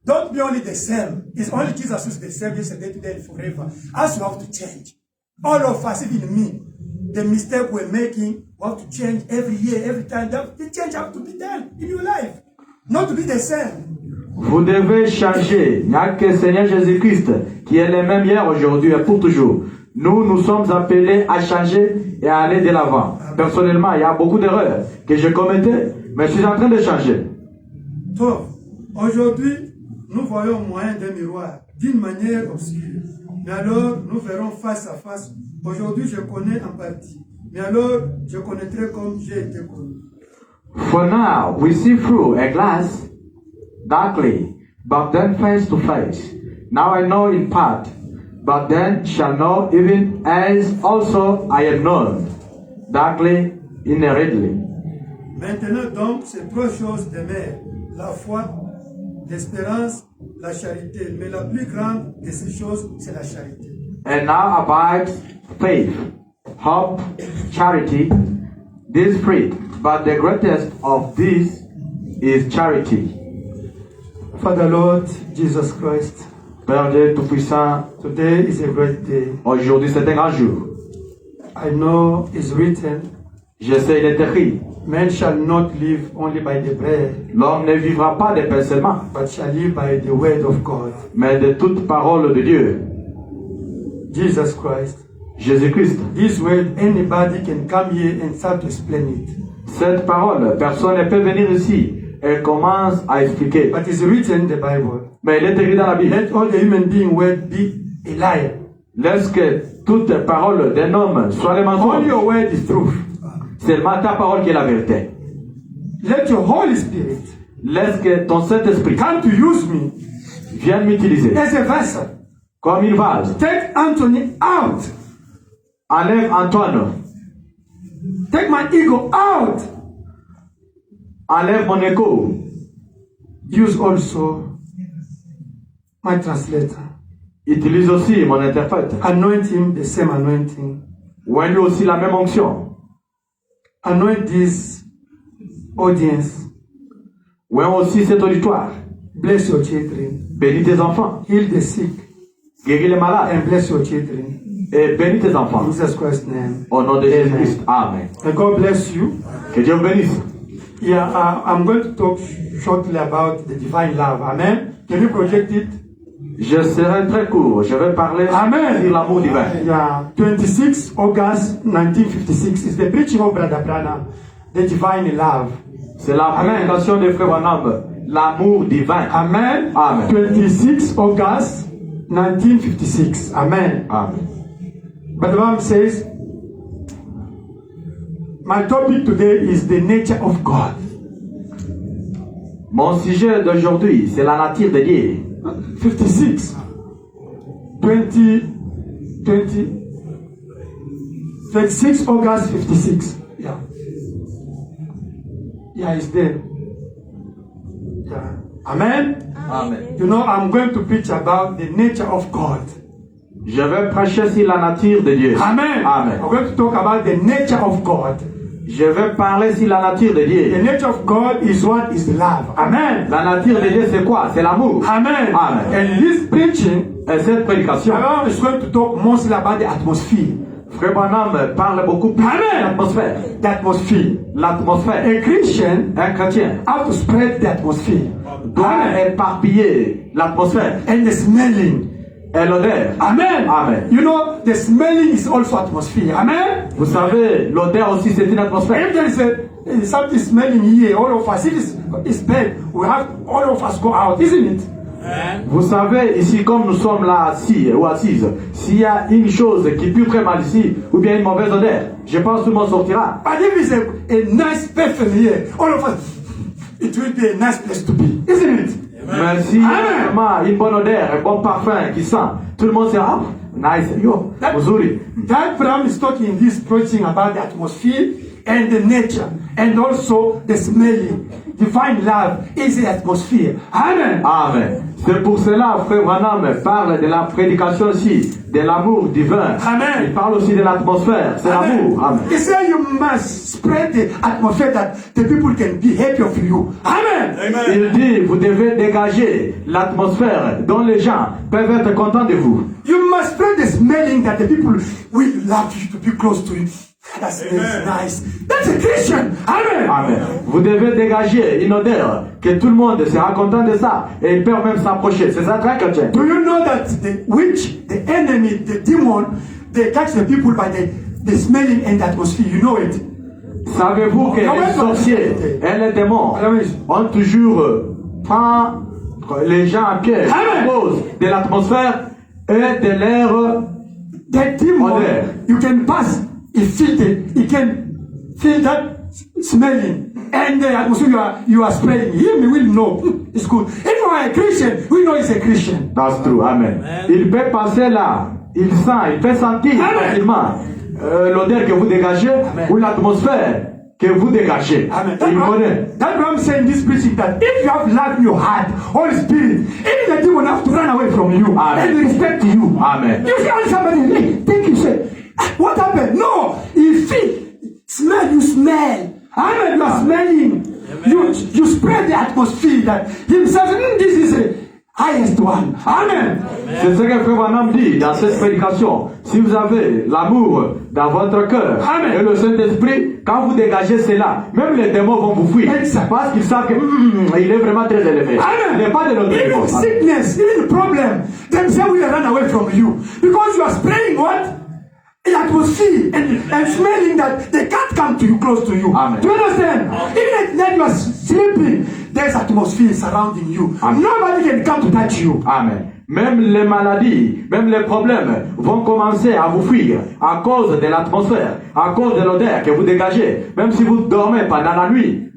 Don't be only the same. It's only Jesus who's the same yesterday, today, and forever. As you have to change. All of us, even me, the mistake we're making, we have to change every year, every time. The change have to be done in your life. Not to be the same. Vous devez changer. Il n'y a que le Seigneur Jésus-Christ qui est le même hier, aujourd'hui et pour toujours. Nous sommes appelés à changer et à aller de l'avant. Personnellement, il y a beaucoup d'erreurs que je commettais, mais je suis en train de changer. Toi, aujourd'hui, nous voyons au moyen d'un miroir, d'une manière obscure. Mais alors, nous verrons face à face. Aujourd'hui, je connais en partie. Mais alors, je connaîtrai comme j'ai été connu. For now, we see through a glass darkly, but then face to face. Now I know in part, but then shall know even as also I am known, darkly, inwardly. Maintenant donc, ces trois choses demeurent, la foi, l'espérance, la charité. Mais la plus grande de ces choses, c'est la charité. And now abides faith, hope, charity, these three. But the greatest of these is charity. Father Lord Jesus Christ, Père Dieu Tout-Puissant, today is a great day. aujourd'hui c'est un grand jour. I know it's written, Je sais, il est écrit, man shall not live only by the bread, l'homme ne vivra pas de pain seulement, but shall live by the word of God. mais de toute parole de Dieu. Jesus Christ. Jésus-Christ. This word, anybody can come here and start to explain it. Cette parole, personne ne peut venir ici et commence à expliquer. But it's written in the Bible. Mais il est écrit dans la Bible. Let all the human being word be a liar. Laisse que toute parole d'un homme soit le All mensonge. your word is truth. Seulement ta parole qui est la vérité. Let your Holy Spirit Laisse que ton Saint-Esprit come to use me vienne m'utiliser as a vessel. comme une vase. Take Anthony out. Enlève Antoine. Take my ego out. Enlève mon écho. Use also my translator. Utilise aussi mon interprète. Anoint him the same anointing. Ou lui aussi la même onction. Anoint this audience. Ou aussi cet auditoire. Bless your children. Bénis tes enfants. Heal the sick. Guéris les malades. And bless your children. Et bénis tes In enfants. Jesus Christ's name. Au nom de Jésus-Christ. Amen. And God bless you. Que Dieu vous bénisse. Yeah, I'm going to talk shortly about the divine love. Amen. Can you project it? Je serai très court. Je vais parler Amen. sur l'amour divin. Yeah, 26 August 1956 is the preaching of Brother Branham, the divine love. C'est la prédication de Frère Branham. L'amour divin. Amen. Amen. 26 August 1956. Amen. Amen. Brother Branham says, my topic today is the nature of God. Mon sujet d'aujourd'hui, c'est la nature de Dieu. 56. 26 August 56. Yeah. Yeah, it's there. Yeah. Amen. Amen. You know, I'm going to preach about the nature of God. Je vais prêcher sur la nature de Dieu. Amen. Amen. I'm going to talk about the nature of God. Je vais parler sur la nature de Dieu. The nature of God is what is love. Amen. La nature de Dieu, c'est quoi? C'est l'amour. Amen. Amen. And this preaching, Et cette prédication, I is going to talk mostly about the atmosphere. Frère Branham parle beaucoup plus de l'atmosphère. The atmosphere. L'atmosphère. A Christian Un chrétien how to spread the atmosphere. doit éparpiller l'atmosphère And the smelling. et l'odeur. Amen. Amen. You know, the smelling is also atmosphere. Amen. Vous savez, l'odeur aussi, c'est une atmosphère. If there is something smelling here, all of us, if it's bad, we have all of us go out, isn't it? Vous savez, ici, comme nous sommes là assis ou assises, s'il y a une chose qui pue très mal ici, ou bien une mauvaise odeur, je pense que tout le monde sortira. But if it's a nice perfume here, all of us, it will be a nice place to be, isn't it? Mais s'il y a vraiment une bonne odeur, un bon parfum qui sent, tout le monde sera, nice. Yo, mzuri. That Abraham is talking this preaching about the atmosphere and the nature and also the smelling. Divine love is the atmosphere. Amen. Amen. C'est pour cela, frère Branham parle de la prédication aussi, de l'amour divin. Amen. Il parle aussi de l'atmosphère, c'est l'amour. Amen. He said you must spread the atmosphere that the people can be happy of you. Amen. Il dit, vous devez dégager l'atmosphère dont les gens peuvent être contents de vous. You must spread the smelling that the people will love you to be close to you. That smells nice. That's a Christian. Amen. Amen. Vous devez dégager une odeur que tout le monde sera content de ça et ils peuvent même s'approcher. C'est ça très chrétien. Do you know that the witch, the enemy, the demon, they catch the people by the smelling and the atmosphere? You know it. Savez-vous que les sorciers et les démons ont toujours pris les gens à pied à cause de l'atmosphère et de l'air? The demon, you can pass, he can feel that smelling. And the atmosphere you are spreading, he will know it's good. If you are a Christian, we know he's a Christian. That's true, amen. Il peut passer là, il sent, il peut sentir facilement l'odeur que vous dégagez ou l'atmosphère que vous dégagez. Amen. Il connaît. That's why I'm saying this preaching that if you have love in your heart, Holy Spirit, even the demon have to run away from you and respect you. Amen. You see somebody think you say, what happened? No, you feel, smell, you smell. Amen. You are smelling. You spread the atmosphere that himself. This is a highest one. Amen. C'est ce que Frère Branham dit dans cette prédication. Si vous avez l'amour dans votre cœur et le Saint-Esprit, quand vous dégagez cela, même les démons vont vous fuir. Parce qu'ils savent qu'il est vraiment très élevé. Amen. Il n'est pas de notre niveau. Even sickness, even problem, themselves will run away from you because you are spraying what? The atmosphere and smelling that they can't come to you, close to you. Amen. Do you understand? Even at night you are sleeping, there's atmosphere surrounding you. Amen. Nobody can come to touch you. Amen. Même les maladies, même les problèmes vont commencer à vous fuir à cause de l'atmosphère, à cause de l'odeur que vous dégagez. Même si vous dormez pendant la nuit,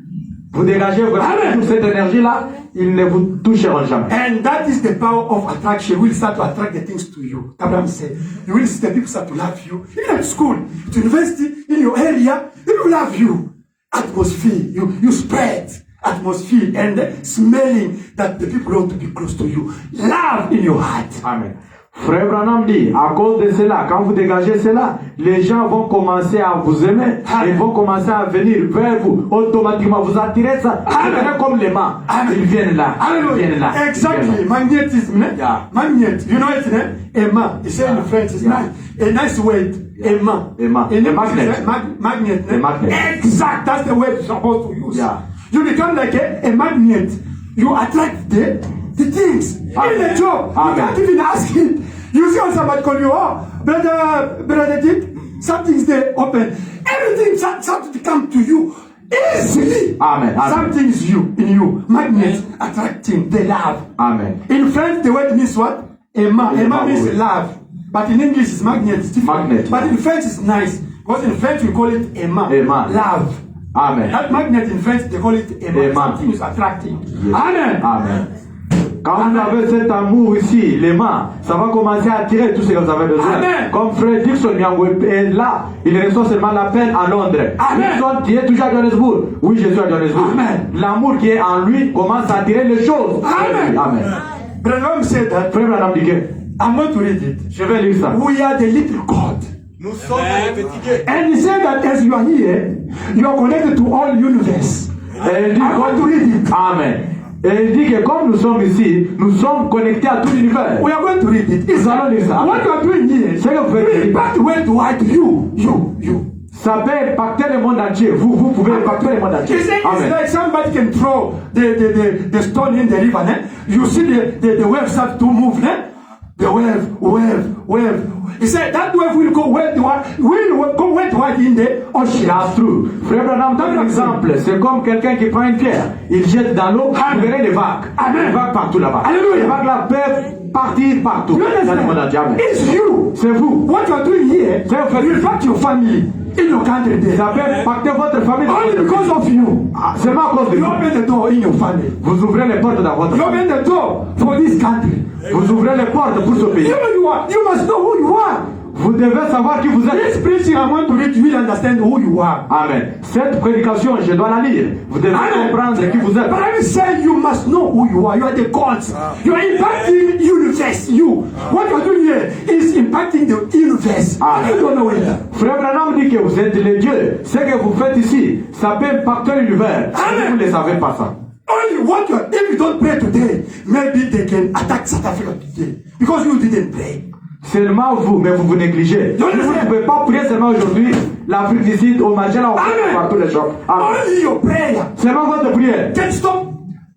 vous dégagez vraiment toute cette énergie-là, ils ne vous toucheront jamais. And that is the power of attraction. We'll start to attract the things to you. Abraham said, you will see the people start to love you. Even at school, to university, in your area, they will love you. Atmosphere, you spread atmosphere and smelling that the people want to be close to you. Love in your heart. Amen. Frère Branham dit, à cause de cela, quand vous dégagez cela, les gens vont commencer à vous aimer et vont commencer à venir vers vous. Automatiquement, vous attirez ça. Amen. Comme les mains. Ils viennent là. Ils viennent là. Exactly. Magnetism. Yeah. Magnet. You know it, eh? Emma. You say in French, it's nice. A nice word. Emma. Emma. In A English, magnet. Magnet. A magnet. Exact. That's the word you're supposed to use. Yeah. You become like a magnet. You attract the things. Amen. In the job, Amen. you can't even ask it. You see when somebody call you, oh, brother Dick, something's there open. Everything starts to come to you easily. Amen. Amen. Something is in you. Magnet attracting the love. Amen. In French, the word means what? Emma. Emma means love. But in English, it's magnet. It's different. Magnet. But in French, it's nice. Because in French, we call it Emma. Emma. Love. Amen. That magnet in French, they call it Emma. Emma. Something is attracting. Yes. Amen. Amen. Quand vous avez cet amour ici, les mains, ça va commencer à attirer tout ce que vous avez besoin. Amen. Comme Frère Dixon est là, il reçoit seulement l'appel à Londres. Amen. Dixon qui est toujours à Johannesburg. Oui, je suis à Johannesburg. Amen. L'amour qui est en lui commence à attirer les choses. Amen. Amen. Branham said that. Frère Branham dit que, I'm going to read it. je vais lire ça. We are the little God. Nous sommes les petits dieux. And he said that as you are here, you are connected to all universe. Et il dit, I want to read it. Amen. Et il dit que comme nous sommes ici, nous sommes connectés à tout l'univers. We are going to read it. Nous allons lire ça. What you are doing here, Ce que vous faites, impact worldwide, you. ça peut impacter le monde entier. Vous pouvez impacter le monde entier. It's Amen. like somebody can throw the stone in the river. Eh? You see the wave start to move. Eh? The wave. He said that wave will go worldwide in the ocean. That's true. Frère Branham donne un exemple. C'est comme quelqu'un qui prend une pierre, il jette dans l'eau, vous verrez des vagues. Amen. Des vagues partout là-bas. Alléluia. Les vagues là peuvent partir partout. You Dans le monde entier. Amen. It's you. C'est vous. What you are doing here will impact your family in your country there. Ça peut impacter votre famille. Only because of you. Seulement à cause de You vous. open the door in your family. Vous ouvrez les portes dans votre You famille. open the door for this country. Vous ouvrez les portes pour ce pays. You know you are. You must know who you are. Vous devez savoir qui vous This êtes. preaching, I want to read, you will understand who you are. Amen. Cette prédication, je dois la lire. Vous devez Amen. comprendre qui vous êtes. But I'm saying you must know who you are. You are the gods. You are impacting universe. You. What you are doing here is impacting the universe. Amen. You don't know it. Frère Branham dit que vous êtes les dieux. Ce que vous faites ici, ça peut impacter l'univers. Amen. Vous ne savez pas ça. Only what you are, if you don't pray today, maybe they can attack South Africa today. Because you didn't pray. Seulement vous, mais vous vous négligez. Vous ne pouvez pas prier seulement aujourd'hui. L'Afrique du Sud, au Magella, on fait partout les gens. Only your prayer Seulement votre prière can stop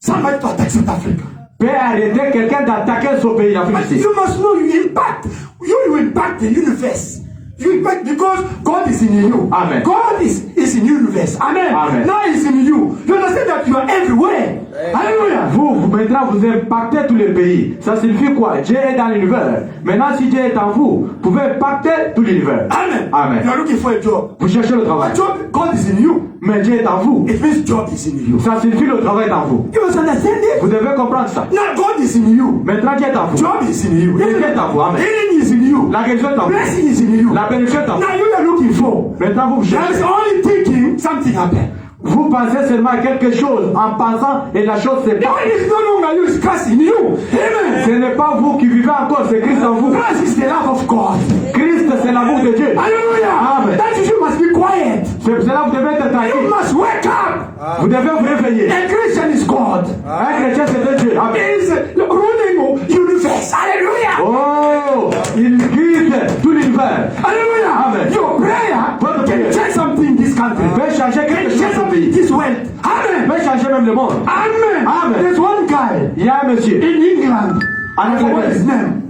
somebody to attack South Africa. peut arrêter quelqu'un d'attaquer ce pays, l'Afrique But du Sud. you must know you impact. You impact the universe. You impact because God is in you. Amen. God is in universe. Amen. Amen. Now He's in you. You understand that you are everywhere. Hallelujah. Vous, maintenant, vous impactez tous les pays. Ça signifie quoi? Dieu est dans l'univers. Maintenant, si Dieu est en vous, vous pouvez impacter tout l'univers. Amen. Amen. You are looking for a job. Vous cherchez le travail. A job, God is in you. Mais Dieu est en vous. It means job is in you. Ça signifie le travail est en vous. You must understand it. Vous devez comprendre ça. Now God is in you. Maintenant, Dieu est en vous. Job is in you. Dieu est en vous. Amen. Healing is in you. La guérison est en vous. Blessing is in you. La bénédiction est en vous. Now you are looking for. Maintenant, vous There is cherchez. only thinking something happened. Vous pensez seulement à quelque chose en pensant et la chose c'est pas. It is no longer you, it's Christ in you. Amen. Ce n'est pas vous qui vivez encore, c'est Christ en vous. Christ is the love of God. Christ, c'est l'amour de Dieu. Hallelujah. Amen. That you must be quiet. C'est pour cela que vous devez être You tranquille. must wake up. Vous devez vous réveiller. A Christian is God. Un chrétien, c'est de Dieu. Amen. He is the ruling universe. Hallelujah. Oh, il guide tout l'univers. Hallelujah. Amen. Your prayer Votre can prière change something in this country. peut changer Can quelque chose change dans ce something in pays. this world. Amen. Peut changer même le monde. Amen. Amen. There's one guy Il y a un monsieur. in England. I Amen. forgot his name.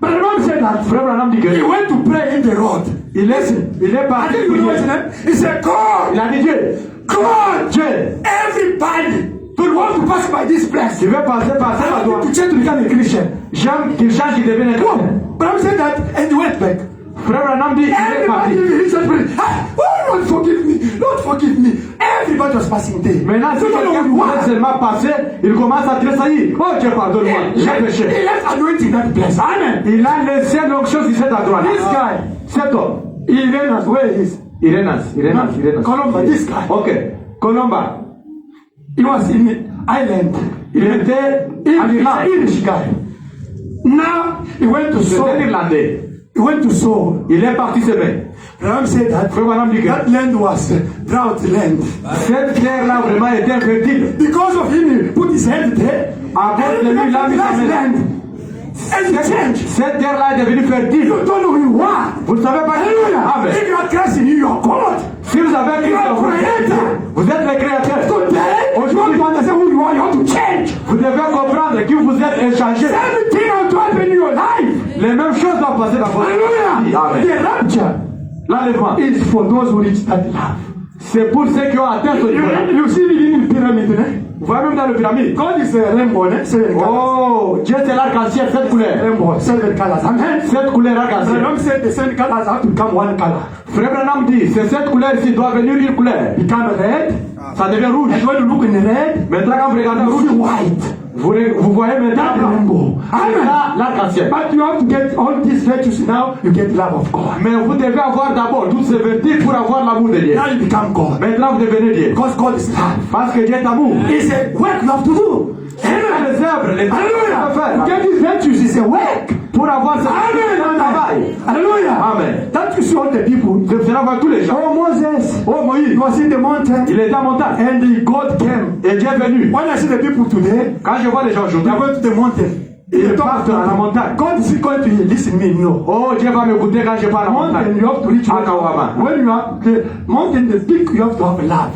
But the Bible said that Frère Branham dit que he went to pray in the road. il est I parti think you know his prier. name. He said, God, Il a dit Dieu, God, Dieu, everybody will want to pass by this place. tu veux passer par I cette want voie. you to change to become a Christian. J'aime qu'il change, qu'il devienne un chrétien. Come. But I said that and he went back. Frère Branham dit il est parti. Everybody he said, oh, Lord, forgive me. Lord, forgive me. Everybody was passing there. Maintenant, si You don't know quelqu'un who you pourrait are. seulement passer, il commence à tressaillir. Oh Dieu, pardonne-moi, j'ai péché. He left anointing that place. Amen. Il a laissé l'onction sur cet endroit. This guy, Cet homme. Irenas, where he is? Irenas. Colomba, this guy. Ok. Colomba. He was in Ireland. Il était en He's Irlande. an Irish guy. Now he went to C'est un Seoul. Irlandais. He went to Seoul. Il est parti semer. Ram said that Frère Branham dit que that land was drought land. cette terre-là vraiment était infertile. Because of him, he put his hand there. À cause de lui, il a mis sa main. land. And he changed. Cette terre-là est devenue fertile. You don't know who you are. Vous ne savez pas qui. Hallelujah. Amen. If you are Christ in you, you are God. Si vous avez Christ en vous, vous êtes le créateur. Today, you want to understand who you are, you have to change. Vous devez comprendre qui vous êtes et changer. Everything has to happen in your life. Les mêmes choses doivent passer dans votre vie. Hallelujah. Amen. The rapture L'enlèvement, is for those who reach that love. c'est pour ceux qui ont atteint ce niveau-là. You see the pyramid, eh? Vous voyez même dans le pyramide. God is a rainbow, eh? Seven colors. Oh, Dieu c'est l'arc-en-ciel, cette couleur. Rainbow, seven colors. Amen. Cette couleur arc-en-ciel. Branham said the seven colors have to become one color. Frère Branham dit, c'est cette couleur-ci doit venir une couleur. Become red. Ça devient rouge. And when you look in the red, Maintenant quand vous regardez you rouge, see white. vous voyez That maintenant rainbow. Amen. l'arc-en-ciel. But you have to get all these virtues now, you get love of God. Mais vous devez avoir d'abord toutes ces vertus pour avoir l'amour de Dieu. Now you become God. Maintenant vous devenez Dieu. Because God is love. Parce que Dieu est amour. It's a work you have to do. Amen. Les œuvres, les Hallelujah. To faire. get these virtues is a work. Pour avoir ce Amen. travail. Hallelujah. Amen. That you see all the people. C'est cela voir tous les gens. Oh, Moses. Oh Moïse, He was in the mountain. il était en montagne. And the God came. Et Dieu est venu. When I see the people today, Quand je vois les gens they aujourd'hui, are going to the mountain. ils partent à la montagne. God is going to listen me. No. Oh, Dieu va m'écouter quand je parle à la Mountain, montagne. you have to reach À Kawama. when you are the mountain, the peak, you have to have love.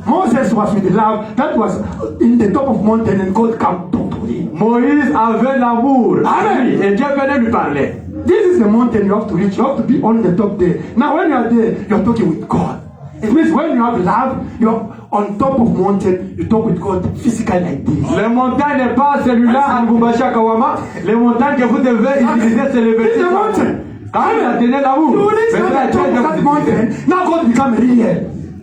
Moses was with love. That was in the top of mountain, and God came talk to him. Moïse avait l'amour. Amen. Et Dieu venait lui parler. This is the mountain you have to reach. You have to be on the top there. Now, when you are there, you are talking with God. It means when you have love, you are on top of mountain. You talk with God physically like this. Les montagnes n'est pas celui-là à Lubumbashi à Kawama. Les montagnes que vous devez utiliser, c'est les It's the vertus. mountain. Quand vous atteignez l'amour, You reach maintenant the top of that Dieu va vous utiliser. mountain. Now God become real.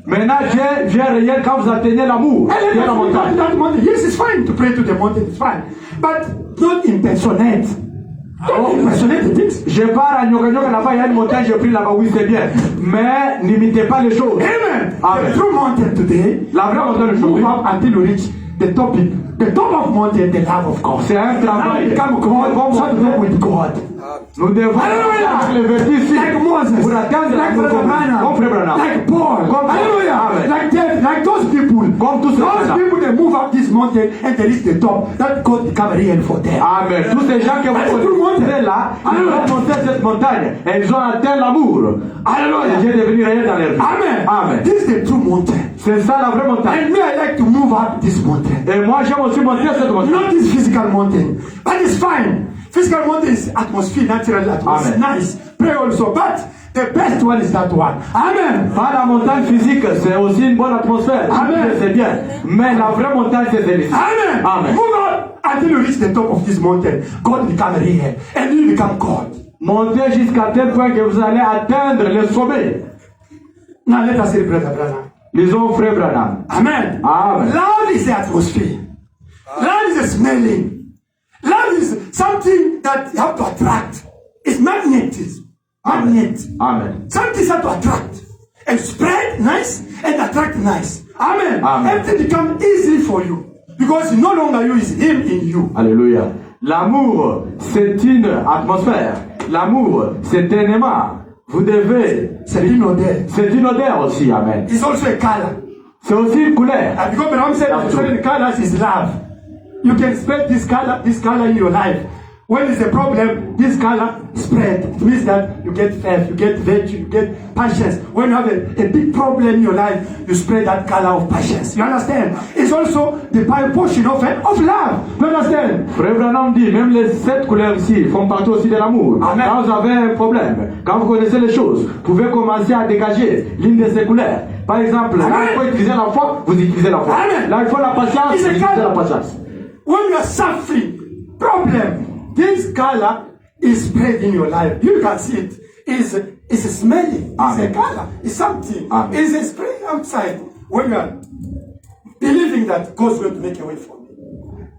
Maintenant, Dieu vient réel quand vous atteignez l'amour. And Dieu est la montagne. that mountain. Yes, it's fine to pray to the mountain, it's fine. But don't impersonate. Don't impersonate the things. Je pars à Nyoka là-bas, il y a une montagne, je prie là-bas, oui, c'est bien. Mais n'imitez pas les choses. Amen. Amen. The true mountain today, La vraie montagne move aujourd'hui, up until you reach the topic. The top of mountain, the love of God. c'est un Now travail. become God, so to go with God. Nous devons Hallelujah. les vertus ici Like Moses, pour atteindre like l'amour Brother Branham, comme Frère Branham. like Paul, Comme hallelujah, Amen. like David, like those people. Comme tous ces Those gens-là. people, they move up this mountain and they reach the top. That God become real for them. Amen. Tous ces gens que vous connaissez là, ils ont monté cette montagne et ils ont atteint l'amour. Hallelujah. Et Dieu est devenu réel dans leur vie. Amen. Amen. This is the true mountain. C'est ça la vraie montagne. And me, I like to move up this mountain. Et moi, j'aime aussi monter cette montagne. Not this physical mountain, but it's fine. Physical mountain is atmosphere, natural atmosphere, Amen. nice. Pray also, but the best one is that one. Amen. Pas la montagne physique, c'est aussi une bonne atmosphère. Amen. C'est bien. Mais la vraie montagne, c'est celle-ci. Amen. Amen. Move on until you reach the top of this mountain. God become real, and you become God. Montez jusqu'à tel point que vous allez atteindre le sommet. Now let us say, Brother Branham. Lisons Frère Branham. Amen. Amen. Love is the atmosphere. Love is the smelling. Love is something that you have to attract. It's magnetism. Magnet. Amen. Something have to attract. And spread nice and attract nice. Amen. Amen. Everything becomes easy for you. Because no longer you is him in you. Alléluia. L'amour, c'est une atmosphère. L'amour, c'est un aimant. Vous devez. C'est une odeur. C'est une odeur aussi. Amen. It's also a color. C'est aussi une couleur. And because Braham said That's certain colors is love. You can spread this color in your life. When there's a problem, this color spread. It means that you get faith, you get virtue, you get patience. When you have a big problem in your life, you spread that color of patience. You understand? It's also the portion of love. You understand? Frère Branham dit, même les 7 couleurs ici font partie aussi de l'amour. Amen. Quand vous avez un problème, quand vous connaissez les choses, vous pouvez commencer à dégager l'une de ces couleurs. Par exemple, là Amen. il faut utiliser la foi, vous utilisez la foi. Amen. Là il faut la patience, It's vous a utilisez la color. patience. When you are suffering, problem, this color is spread in your life. You can see it. It's smelling. It's Amen. a color. It's something. Amen. It's a spray outside. When you are believing that God's going to make a way for me,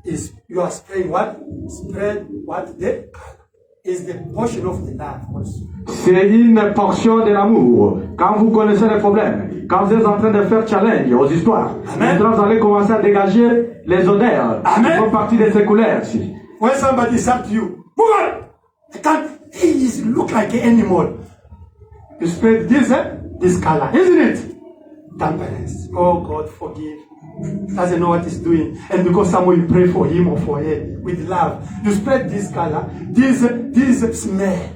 is you are spraying what? Spread what? The color. Is the portion of the love also. C'est une portion de l'amour. Quand vous connaissez les problèmes, quand vous êtes en train de faire challenge aux histoires, Amen. maintenant vous allez commencer à dégager les odeurs Amen. qui font partie de ces couleurs ici. When somebody is up to you, move on. I can't. He look like an animal. You spread this color, isn't it? Temperance. Oh God, forgive. Doesn't know what he's doing, and because someone you pray for him or for her with love, you spread this color, this smell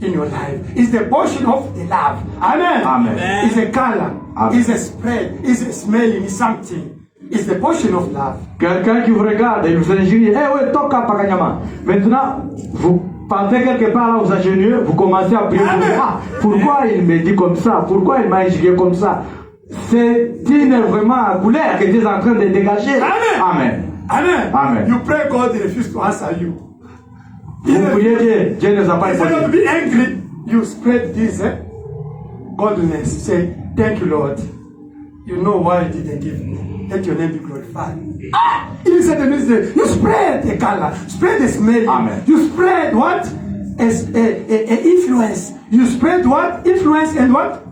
in your life. It's the portion of the love. Amen. Amen. It's a color. Amen. It's a spread. It's a smelling. It's something. It's the portion of love. Quelqu'un qui vous regarde et vous injurie, eh ouais, toka pakanyama. Maintenant, vous partez quelque part là, vous agenouillez, vous commencez à prier. Amen. Ah, pourquoi il me dit comme ça? Pourquoi il m'a injurié comme ça? C'est une vraiment couleur que Dieu est en train de dégager. Amen. Amen. Amen. Amen. You pray, God refuse to answer you. Vous priez Dieu, Dieu ne vous a pas Instead of répondu. being angry, you spread this godliness. Say, thank you, Lord. You know why you didn't give me. Let your name be glorified. You said you spread the color, spread the smell. Amen. You spread what? As a influence. You spread what? Influence and what?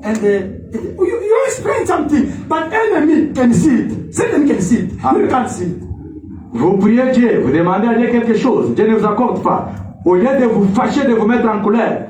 You spread something, but enemy can see it. Satan can see it. Amen. You can't see it. Vous priez Dieu, vous demandez à Dieu quelque chose, Dieu ne vous accorde pas. Au lieu de vous fâcher, de vous mettre en colère,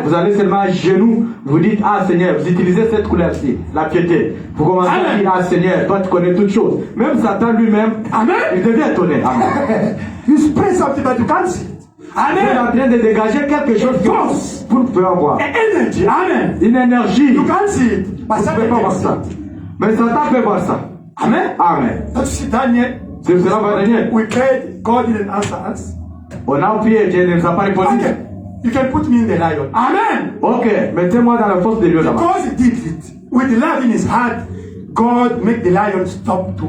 vous allez seulement à genoux, vous dites, ah Seigneur, vous utilisez cette couleur-ci, la piété. Vous commencez à dire, ah Seigneur, toi tu connais toutes choses. Même Satan lui-même, Amen. il devient étonné. Amen. You spread something, but you can't see it. Vous êtes en Amen. train de dégager quelque chose Force. pour pouvoir voir. Energy. Amen. Une énergie, You vous can't see it, but ne pouvez Satan pas can voir see ça. it. Mais Satan peut voir ça. Amen. Amen. Don't you see Daniel? C'est cela va Daniel. We prayed, God didn't answer us. On a prié, Dieu ne nous a pas répondu. Okay. You can put me in the lion. Amen. Ok, mettez-moi dans la force de Dieu là-bas. Because he did it with love in his heart, God make the lion stop to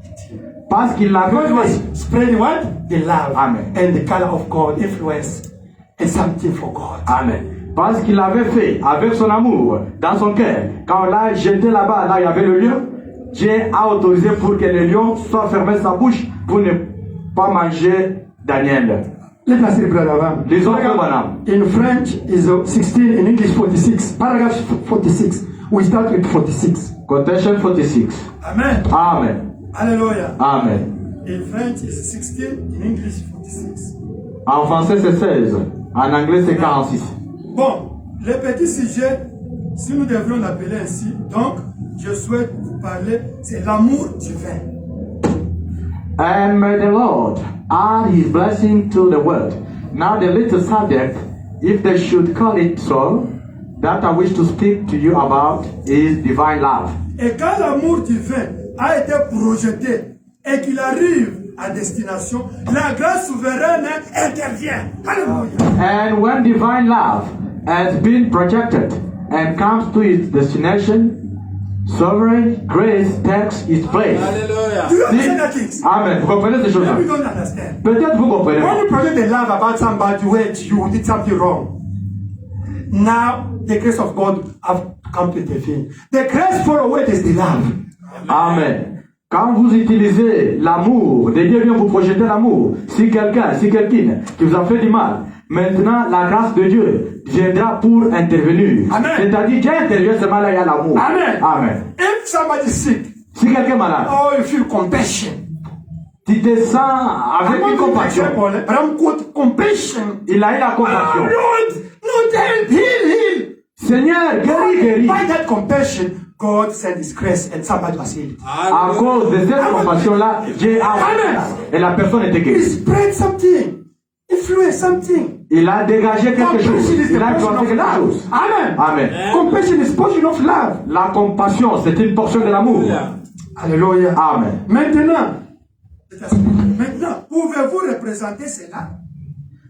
eat him. Parce qu'il l'a God fait. was spreading what? The love Amen. and the color of God, influence, and something for God. Amen. Parce qu'il l'avait fait avec son amour dans son cœur. Quand on l'a jeté là-bas, là il y avait le lion, Dieu a autorisé pour que le lion soit fermé sa bouche pour ne pas manger Daniel. Let us read Brother Abraham. Lisons pour madame. In French is 16, in English 46. Paragraph 46. We start with 46. Quotation 46. Amen. Amen. Hallelujah. Amen. In French is 16, in English 46. En français c'est 16. En anglais c'est 46. Bon, le petit sujet, si nous devions l'appeler ainsi, donc je souhaite vous parler, c'est l'amour divin. And may the Lord add his blessing to the word. Now the little subject, if they should call it so, that I wish to speak to you about is divine love. Et quand l'amour divin a été projeté et qu'il arrive à destination, la grâce souveraine intervient. Alléluia. And when divine love has been projected and comes to its destination, sovereign grace takes its place. Hallelujah. Do you understand that things? Amen. Vous comprenez ces choses-là? Maybe you don't understand. Peut-être vous comprenez. When you project the love about somebody where you did something wrong, now the grace of God have come to intervene. The grace for away is the love. Amen. Quand vous utilisez l'amour, de Dieu vient vous projeter l'amour. Si quelqu'un qui vous a fait du mal, maintenant la grâce de Dieu viendra pour intervenir. Amen. C'est-à-dire Dieu intervient seulement là il y a l'amour. Amen. Amen. If somebody is sick, Si quelqu'un est malade, oh, you feel compassion. tu te sens avec une compassion. But I'm quote compassion. Il a eu la Oh, compassion. Lord, help, heal. Seigneur, guéris. By that compassion, God sent His grace and somebody was healed. À cause de cette compassion-là, Dieu a Amen. et la personne était He guérie. spread something, influence something. Il a dégagé quelque chose. Compassion is the Il a portion influencé of quelque love. chose. Amen. Amen. Compassion is portion of love. La compassion, c'est une portion de l'amour. Alléluia. Amen. Maintenant, pouvez-vous représenter cela?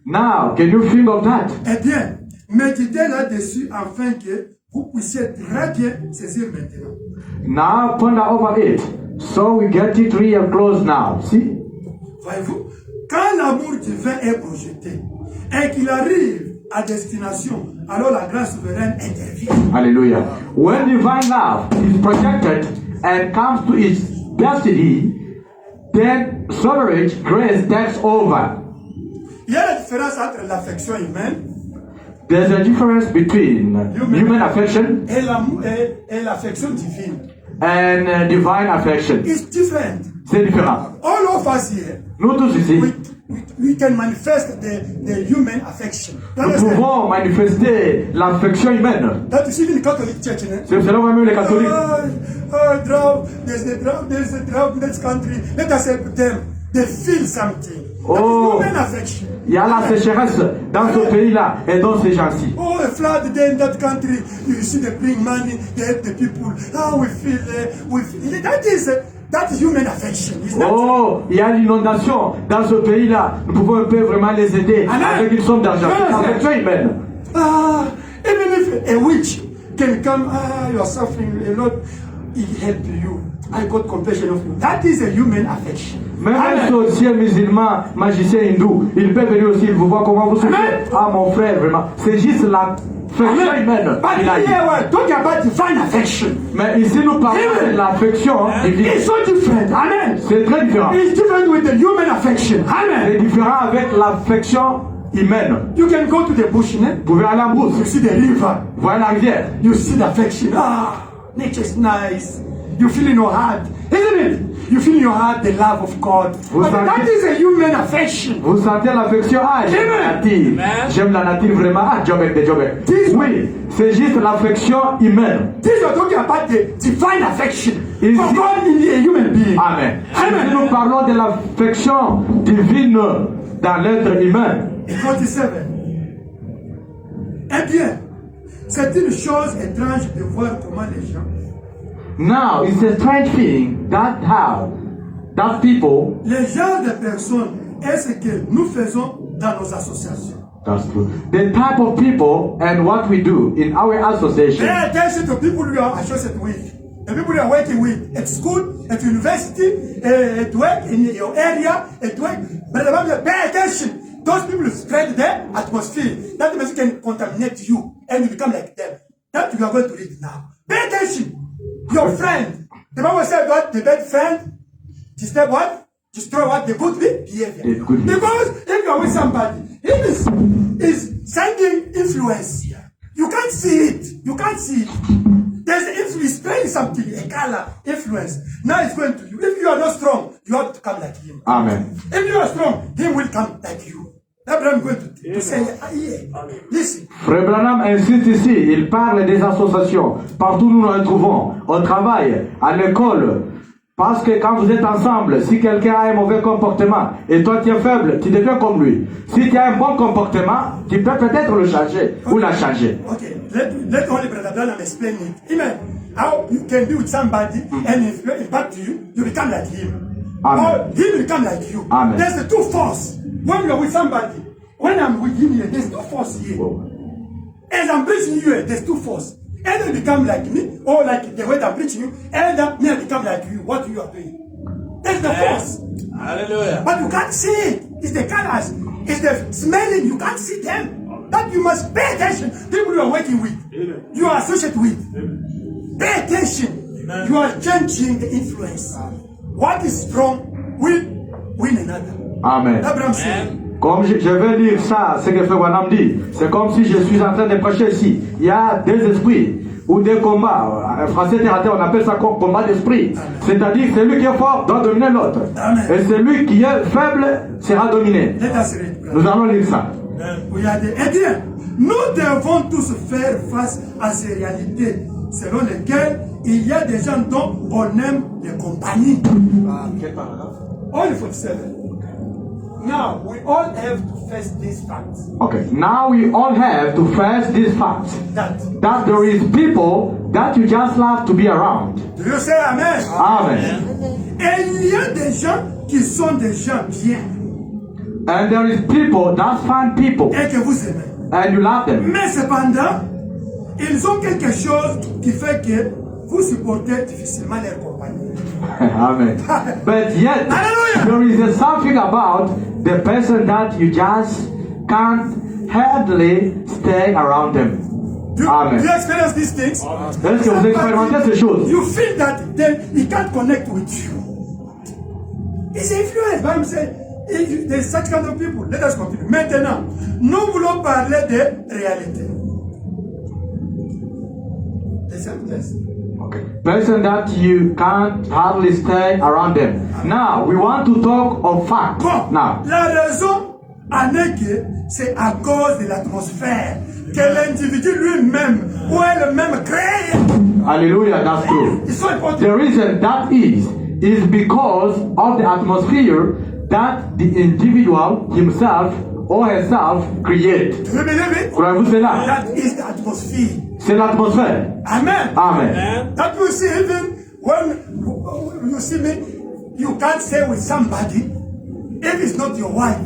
Now, can you think of that? Eh bien, méditez là-dessus afin que vous puissiez très bien saisir maintenant. Now, ponder over it. So we get it real close now. See? Voyez-vous, quand l'amour divin est projeté et qu'il arrive à destination, alors la grâce souveraine intervient. Hallelujah. When divine love is projected and comes to its destiny, then sovereign grace takes over. Il y a la différence entre l'affection humaine There's a difference between human affection et l'amour et l'affection divine. and divine affection. It's different. C'est différent. All of us here, Nous tous ici, we can manifest the human affection. You nous understand? pouvons manifester l'affection humaine. That is even the Catholic Church, eh? C'est cela même les catholiques. Drought, there's a drought in this country. Let us help them. They feel something. Oh. That is human affection. Il y a la sécheresse dans ce pays-là et dans ces gens-ci. Oh, a flood there in that country. You see, they bring money, they help the people. Oh, we feel. That is human affection. Is that? Oh, il y a l'inondation dans ce pays-là. Nous pouvons un peu vraiment les aider Amen. avec une somme d'argent. Amen. C'est l'affection humaine. Even if a witch can come, you are suffering a lot, he help you. I got compassion of you. That is a human affection. Même un Amen. sorcier musulman, magicien hindou, il peut venir aussi, il vous voir comment vous souffrez. Amen. Ah mon frère, vraiment, c'est juste l'affection humaine. But Il a dit. here we're talking about divine affection. Mais ici nous parlons Amen. de l'affection divine. It's so different. Amen. C'est très différent. It's different with the human affection. Amen. C'est différent avec l'affection humaine. You can go to the bush, né? Vous pouvez aller en brousse, You see the river. vous voyez la rivière. You see the affection. Nature is nice. You feel in your heart, isn't it? You feel in your heart the love of God. Vous But sentez- that is a human affection. Vous sentez l'affection? Ah, j'aime la Amen. nature. Amen. J'aime la nature vraiment. Ah, Jobek de Jobek. This- Oui, c'est juste l'affection humaine. This you're talking about the divine affection Is for it- God in a human being. Amen. Amen. Si nous parlons de l'affection divine dans l'être humain, 47. Eh bien, c'est une chose étrange de voir comment les gens, now it's a strange thing that how that people, les genres de personnes, est ce que nous faisons dans nos associations. that's true, the type of people and what we do in our association. Pay attention to people you are associated with. The people you are working with at school, at university, at work, in your area, at work. But pay attention. Those people spread their atmosphere. That means can contaminate you. and you become like them. That you are going to read now. Pay attention. Your friend. The Bible said what? The bad friend disturb what? Destroy what? The good behavior. Because if you are with somebody, he is sending influence. You can't see it. You can't see it. There's the influence, spraying something, a color, influence. Now it's going to you. If you are not strong, you have to come like him. Amen. If you are strong, he will come like you. That's what I'm going to say. Listen. Frère Branham insiste ici, il parle des associations. Partout nous nous retrouvons, au travail, à l'école. Parce que quand vous êtes ensemble, si quelqu'un a un mauvais comportement et toi tu es faible, tu deviens comme lui. Si tu as un bon comportement, tu peux peut-être le changer ou la changer. Okay, let only Brother Branham explain it. Amen. How you can be with somebody and if you impact you, you become like him. Amen. Or he will become like you. Amen. There's the two force. When you're with somebody, when I'm with him here, there's two force here. As I'm preaching you, there's two force. Either you become like me, or like the way I'm preaching you, either me I become like you, what you are doing. That's the force. Hallelujah. But you can't see it. It's the colors. It's the smelling. You can't see them. That you must pay attention. People you are working with, you are associated with. Pay attention. You are changing the influence. What is strong will win another. Amen. That's what I'm saying. Comme je vais lire ça, ce que Frère Branham dit, c'est comme si je suis en train de prêcher ici. Il y a des esprits ou des combats. En français terre à terre, on appelle ça combat d'esprit. C'est-à-dire que celui qui est fort doit dominer l'autre. Et celui qui est faible sera dominé. Nous allons lire ça. Eh bien, nous devons tous faire face à ces réalités selon lesquelles il y a des gens dont on aime les compagnies. Quel paragraphe? Only 47. Now, we all have to face these facts. Okay, now we all have to face this fact that there is people that you just love to be around. Do you say amen? Amen. Et il y a des gens qui sont des gens bien. And there is people that find people Et que vous aimez. and you love them. Mais cependant, ils ont quelque chose qui fait que vous supportez difficilement leur compagnie. Amen. But yet, Hallelujah. there is something about the person that you just can't hardly stay around them. Do Amen. you experience these things? Est-ce que vous expérimentez ces choses? You feel that he can't connect with you. It's influence. But I'm saying, there's such kind of people. Let us continue. Maintenant, nous voulons parler de réalité. The same test. Okay. Person that you can't hardly stay around them. Now, we want to talk of fact. Bon, Now, la raison en est que c'est à cause de l'atmosphère que l'individu lui-même ou elle-même crée. hallelujah, that's true. It's so important. The reason that is because of the atmosphere that the individual himself or herself create. Do you believe it? Croyez-vous cela? That is the atmosphere. C'est l'atmosphère. Amen. Amen. That you see, even when you see me, you can't stay with somebody if it's not your wife.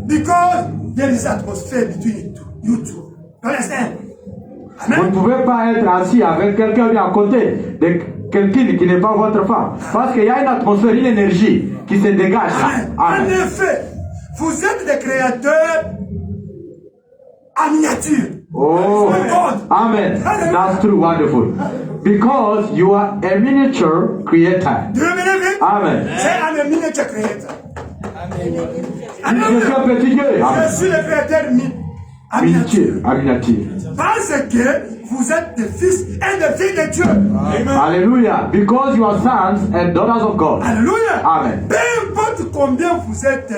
Because there is atmosphere between you two. You understand? Vous ne Amen. pouvez pas être assis avec quelqu'un à côté de quelqu'un qui n'est pas votre femme. Parce qu'il y a une atmosphère, une énergie qui se dégage là. Amen. En Amen. effet, vous êtes des créateurs en miniature. Oh, God. amen. That's true, wonderful. Because you are a miniature creator. Do you believe it? Amen. Say, I'm a miniature creator. Je suis un petit Dieu. Je Amen. suis le créateur en Miniature, miniature. en miniature. Parce que vous êtes des fils et des filles de Dieu. Amen. Hallelujah. Because you are sons and daughters of God. Alléluia. Amen. Peu importe combien vous êtes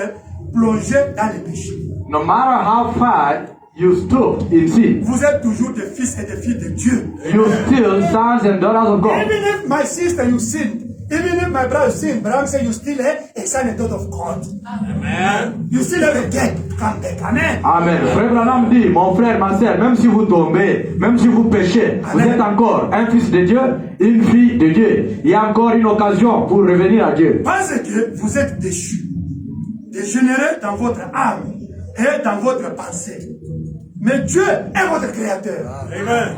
plongé dans les péchés, No matter how far you stood in sin, vous êtes toujours des fils et des filles de Dieu. you still sons and daughters of God. Even if my sister you sinned, even if my brother sinned, but I'm saying you still a son and daughter of God. Amen. You still have a gate to come back. Amen. Amen. Frère Branham dit, mon frère, ma sœur, même si vous tombez, même si vous péchez, vous êtes encore un fils de Dieu, une fille de Dieu. Il y a encore une occasion pour revenir à Dieu. Parce que vous êtes déchus, dégénérés dans votre âme et dans votre pensée. Mais Dieu est votre créateur. Amen.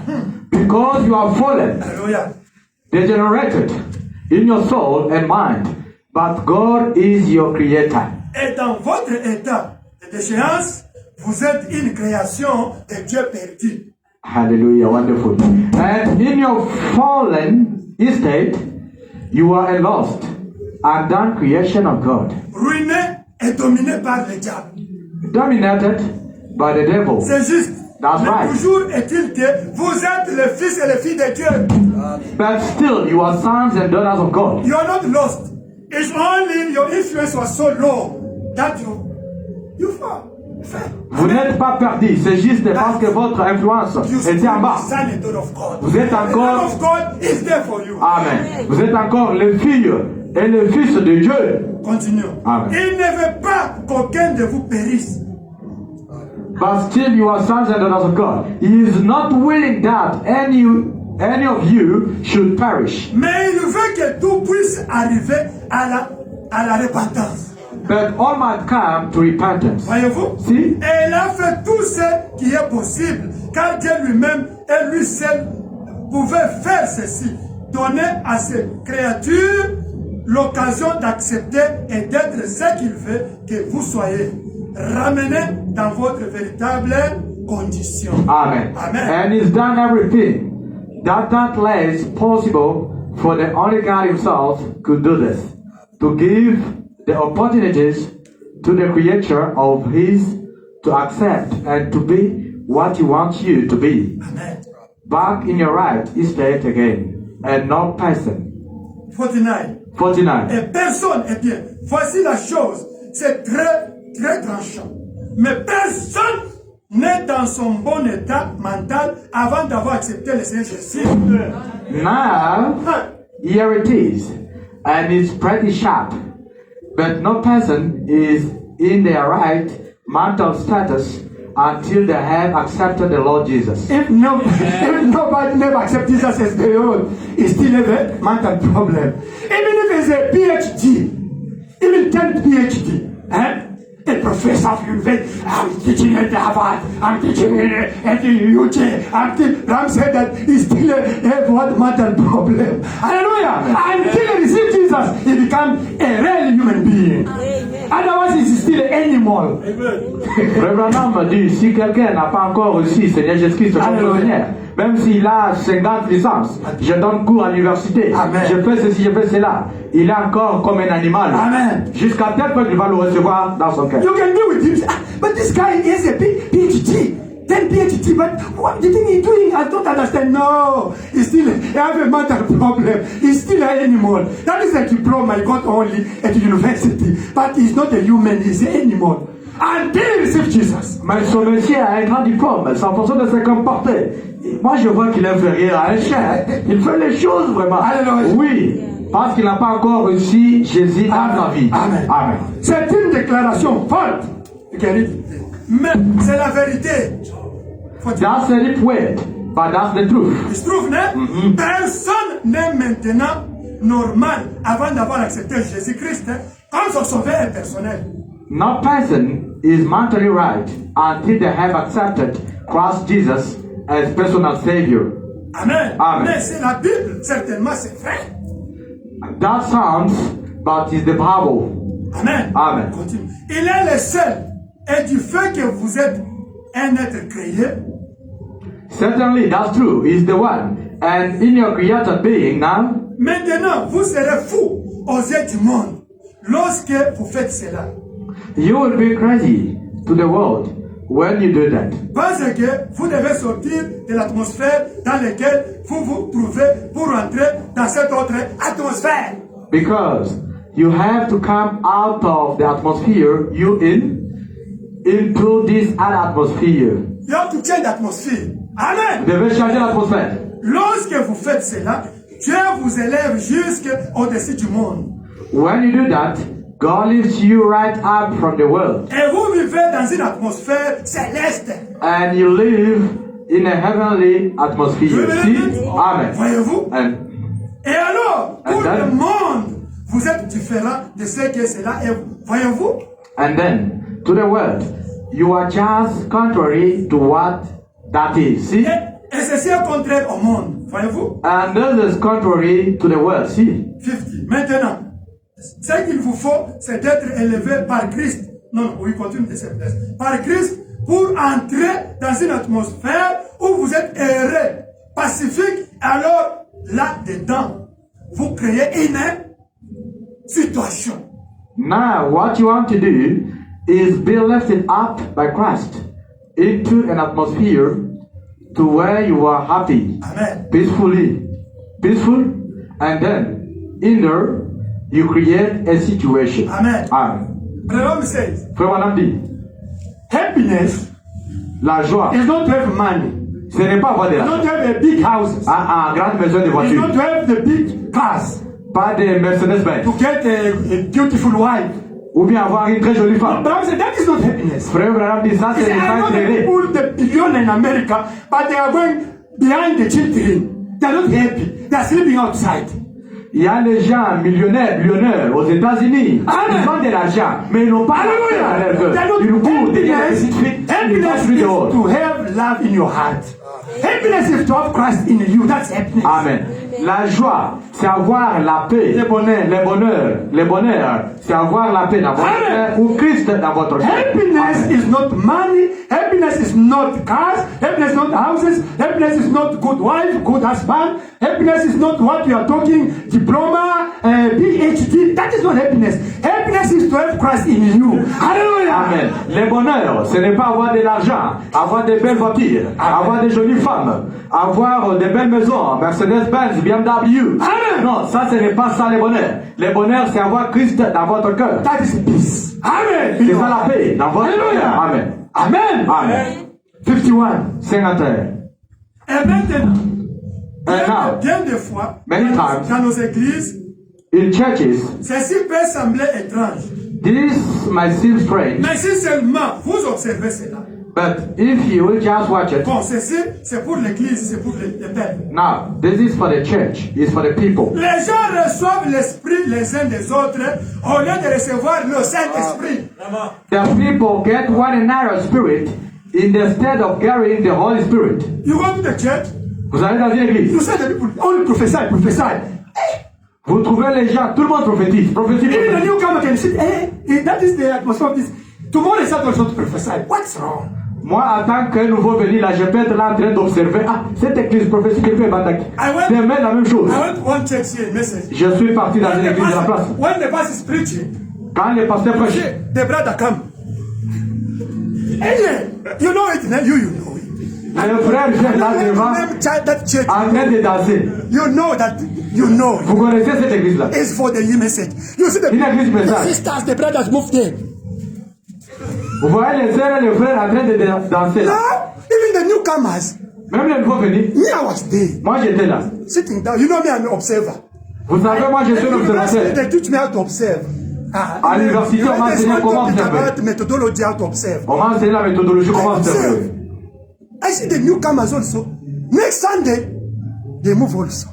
Because you are fallen, Alléluia. degenerated in your soul and mind, but God is your creator. Et dans votre état de déchéance, vous êtes une création de Dieu perdu. Hallelujah, wonderful. And in your fallen estate, you are a lost and done creation of God, ruiné et dominé par le diable. dominated by the devil. C'est juste. That's Mais right. toujours est-il que vous êtes les fils et les filles de Dieu. But still, you are sons and daughters of God. You are not lost. It's only your influence was so low that you fall. Vous n'êtes pas perdus, c'est juste parce que votre influence était en bas. Son and daughter of God. Vous êtes The encore- love of God is there for you. Amen. Vous êtes encore les filles et les fils de Dieu. Continuons. Amen. Il ne veut pas qu'aucun de vous périsse. But still you are sons and daughters of God. He is not willing that any of you should perish. Mais il veut que tout puisse arriver à la repentance. But all might come to repentance. Voyez-vous? Si? Et il a fait tout ce qui est possible, car Dieu lui-même et lui seul pouvait faire ceci, donner à ses créatures l'occasion d'accepter et d'être ce qu'il veut que vous soyez, ramenés dans votre véritable condition. Amen. Amen. And he's done everything that lays possible for the only God himself could do this. To give the opportunities to the creature of his to accept and to be what he wants you to be. Amen. Back in your right estate again, and not person. 49. 49. Et personne, eh bien, voici la chose, c'est très, très tranchant. Mais personne n'est dans son bon état mental avant d'avoir accepté le Seigneur Jésus. Now, here it is, and it's pretty sharp. But no person is in their right mental status until they have accepted the Lord Jesus. If nobody never accepts Jesus as their own, he still have a mental problem. Even if it's a PhD, even 10 PhD, a professor of university, I'm teaching at Harvard, I'm teaching at the UK, I'm saying that he still have one mental problem. Hallelujah! Until he receives Jesus, he becomes a real human being. Otherwise, he's still an animal. Frère Branham dit, si quelqu'un n'a pas encore reçu Seigneur Jésus-Christ comme le Seigneur, même s'il a 50 licences, je donne cours à l'université, Amen. je fais ceci, je fais cela, il est encore comme un animal. Amen. Jusqu'à tel point qu'il va le recevoir dans son cœur. You can be with him, but this guy is a PhD. 10 PhD, but what do you think he's doing? I don't understand. No, he have a mental problem. He's still an animal. That is a diploma he got only at the university, but he's not a human, he's an animal. Until he receives Jesus. Mais son monsieur a un grand diplôme, c'est en fonction de se comporter. Moi je vois qu'il est inférieur à un chien. Il fait les choses vraiment. Alléluia. Oui, parce qu'il n'a pas encore reçu Jésus dans sa vie. Amen. Amen. C'est une déclaration forte. Mais c'est la vérité. That's a deep word, but that's the truth. Il se trouve, non? Personne n'est maintenant normal avant d'avoir accepté Jésus-Christ comme son sauveur personnel. No person is mentally right until they have accepted Christ Jesus as personal Savior. Amen. Amen. Mais c'est la Bible, certainement c'est vrai. That sounds, but it's the Bible. Amen. Amen. Continue. Il est le seul. Et du fait que vous êtes un être créé, Certainly, that's true. He's the one. And in your created being now, maintenant vous serez fous aux yeux du monde lorsque vous faites cela. you will be crazy to the world when you do that. Parce que vous devez sortir de l'atmosphère dans laquelle vous vous trouvez pour entrer dans cette autre atmosphère. Because you have to come out of the atmosphere you into this other atmosphere. You have to change l'atmosphère. Amen. Vous devez changer l'atmosphère. Lorsque vous faites cela, Dieu vous élève jusqu'au-dessus du monde. When you do that, God lifts you right up from the world. Et vous vivez dans une atmosphère céleste. And you live in a heavenly atmosphere. See? Amen. Voyez-vous? And Et alors, pour then- le monde, vous êtes différent de ce que cela est. Voyez-vous? And then, to the world, you are just contrary to what that is. See? Et ceci est contraire au monde. Voyez-vous? And this is contrary to the world. See? 50. Maintenant, ce qu'il vous faut, c'est d'être élevé par Christ. Non, non, oui, continue de cette place. Par Christ pour entrer dans une atmosphère où vous êtes heureux, pacifique. Alors, là-dedans, vous créez une situation. Now, what you want to do is be lifted up by Christ into an atmosphere to where you are happy, Amen. peaceful, and then in there you create a situation. Amen. Amen. Brother says, Frère Branham dit, happiness la joie, is not to have money. ce n'est pas avoir de It's not l'argent, to have a big houses. une grande maison de It's voiture, not to have the big cars. pas de Mercedes-Benz, To get a beautiful wife. ou bien avoir une très jolie femme. But I said, that is not happiness. Frère Branham dit ça, He ce said, n'est I pas know être the heureux. people, the billion in America, but they are going behind the children. They are not happy. They are sleeping outside. Il y a les gens millionnaires aux États-Unis. Amen. Ils ont de l'argent, mais ils n'ont pas Hallelujah. l'argent. They are not Ils courent derrière les happiness. petites filles. Ils Happiness passent plus is dehors. to have love in your heart. Happiness is to have Christ in you. That's happiness. Amen. La joie, c'est avoir la paix. Le bonheur, c'est avoir la paix dans votre Amen. cœur ou Christ dans votre cœur. Happiness is not money. Happiness is not cars. Happiness is not houses. Happiness is not good wife, good husband. Happiness is not what you are talking, diploma, PhD. That is not happiness. Happiness is to have Christ in you. Hallelujah. Amen. Le bonheur, ce n'est pas avoir de l'argent, avoir de belles voitures, avoir de jolies femmes, avoir de belles maisons, Mercedes-Benz, BMW. Amen. Non, ça, ce n'est pas ça le bonheur. Le bonheur, c'est avoir Christ dans votre cœur. That is peace. Amen. C'est ça la paix dans votre cœur. Hallelujah. Amen. Amen. Amen. 51. 51. Et maintenant, And now, bien des fois, many times, dans nos églises, in churches, ceci peut sembler étrange. this might seem strange, Mais si seulement vous observez cela, but if you will just watch it, bon, ceci, c'est pour l'église, c'est pour les peuples. now, this is for the church, it's for the people. Les gens reçoivent l'esprit les uns des autres au lieu de recevoir le Saint-Esprit. The people get one another spirit instead of carrying the Holy Spirit. You go to the church, Vous allez dans une église, you say the people, only prophesy, prophesy. vous trouvez les gens, tout le monde prophétise, prophétise. Even the newcomer can say, hey, that is the atmosphere of this. Tomorrow is not also to prophesy. What's wrong? Moi, en tant que nouveau venu là, je peux être là en train d'observer. Ah, cette église prophétique est Bandaki. Demain, la même chose. I went to one church here, message. Je suis parti dans une église de la place. When the pastor is preaching, Quand le pasteur prêche, the brother come. Hey, you know it, you know it. le frère vient là devant, Name that church. en train de danser. You know that. You know. Vous connaissez cette église-là? It's for the message. You see Une église the message. sisters, the brothers move there. Vous voyez les sœurs et les frères en train de danser là. Now, even the newcomers, Même les nouveaux venus, me, I was there, moi j'étais là. sitting down. You know me, I'm an observer. Vous savez, moi je suis un observateur. They teach me how to observe. À l'université, on m'a enseigné comment observer. about methodology, how to observe. On m'a enseigné la méthodologie, I comment observe. observer. I see the newcomers also. Next Sunday, they move also.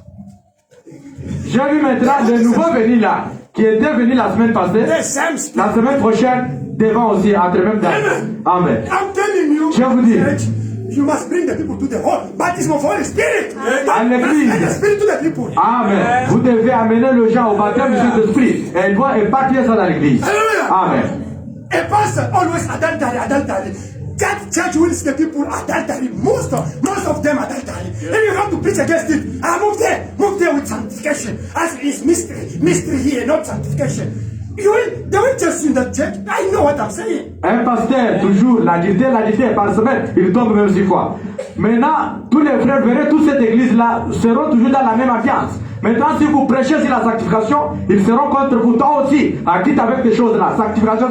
J'ai vu maintenant des nouveaux venus là, qui étaient venus la semaine passée. The same spirit. La semaine prochaine, devant aussi, entre même dans. Amen. I'm telling you, Je vous dis. church, you must bring the people to the whole baptism of Holy Spirit. À l'église. And the Spirit to the people. Amen. Vous devez amener les gens au baptême du Saint-Esprit. Et ils vont épargner ça dans l'église. Hallelujah. Amen. A pastor always adultery. That church will see the people adultery. Most of them adultery. If you have to preach against it, move there with sanctification. As is mystery here, not sanctification. They will just in the church. I know what I'm saying. Un pasteur, toujours, la dictée, par semaine, il tombe même 6 fois. Maintenant, tous les frères verrez, toute cette église-là seront toujours dans la même ambiance. Maintenant, si vous prêchez sur la sanctification, ils seront contre vous. Toi aussi, à quitte avec des choses là. Sanctification.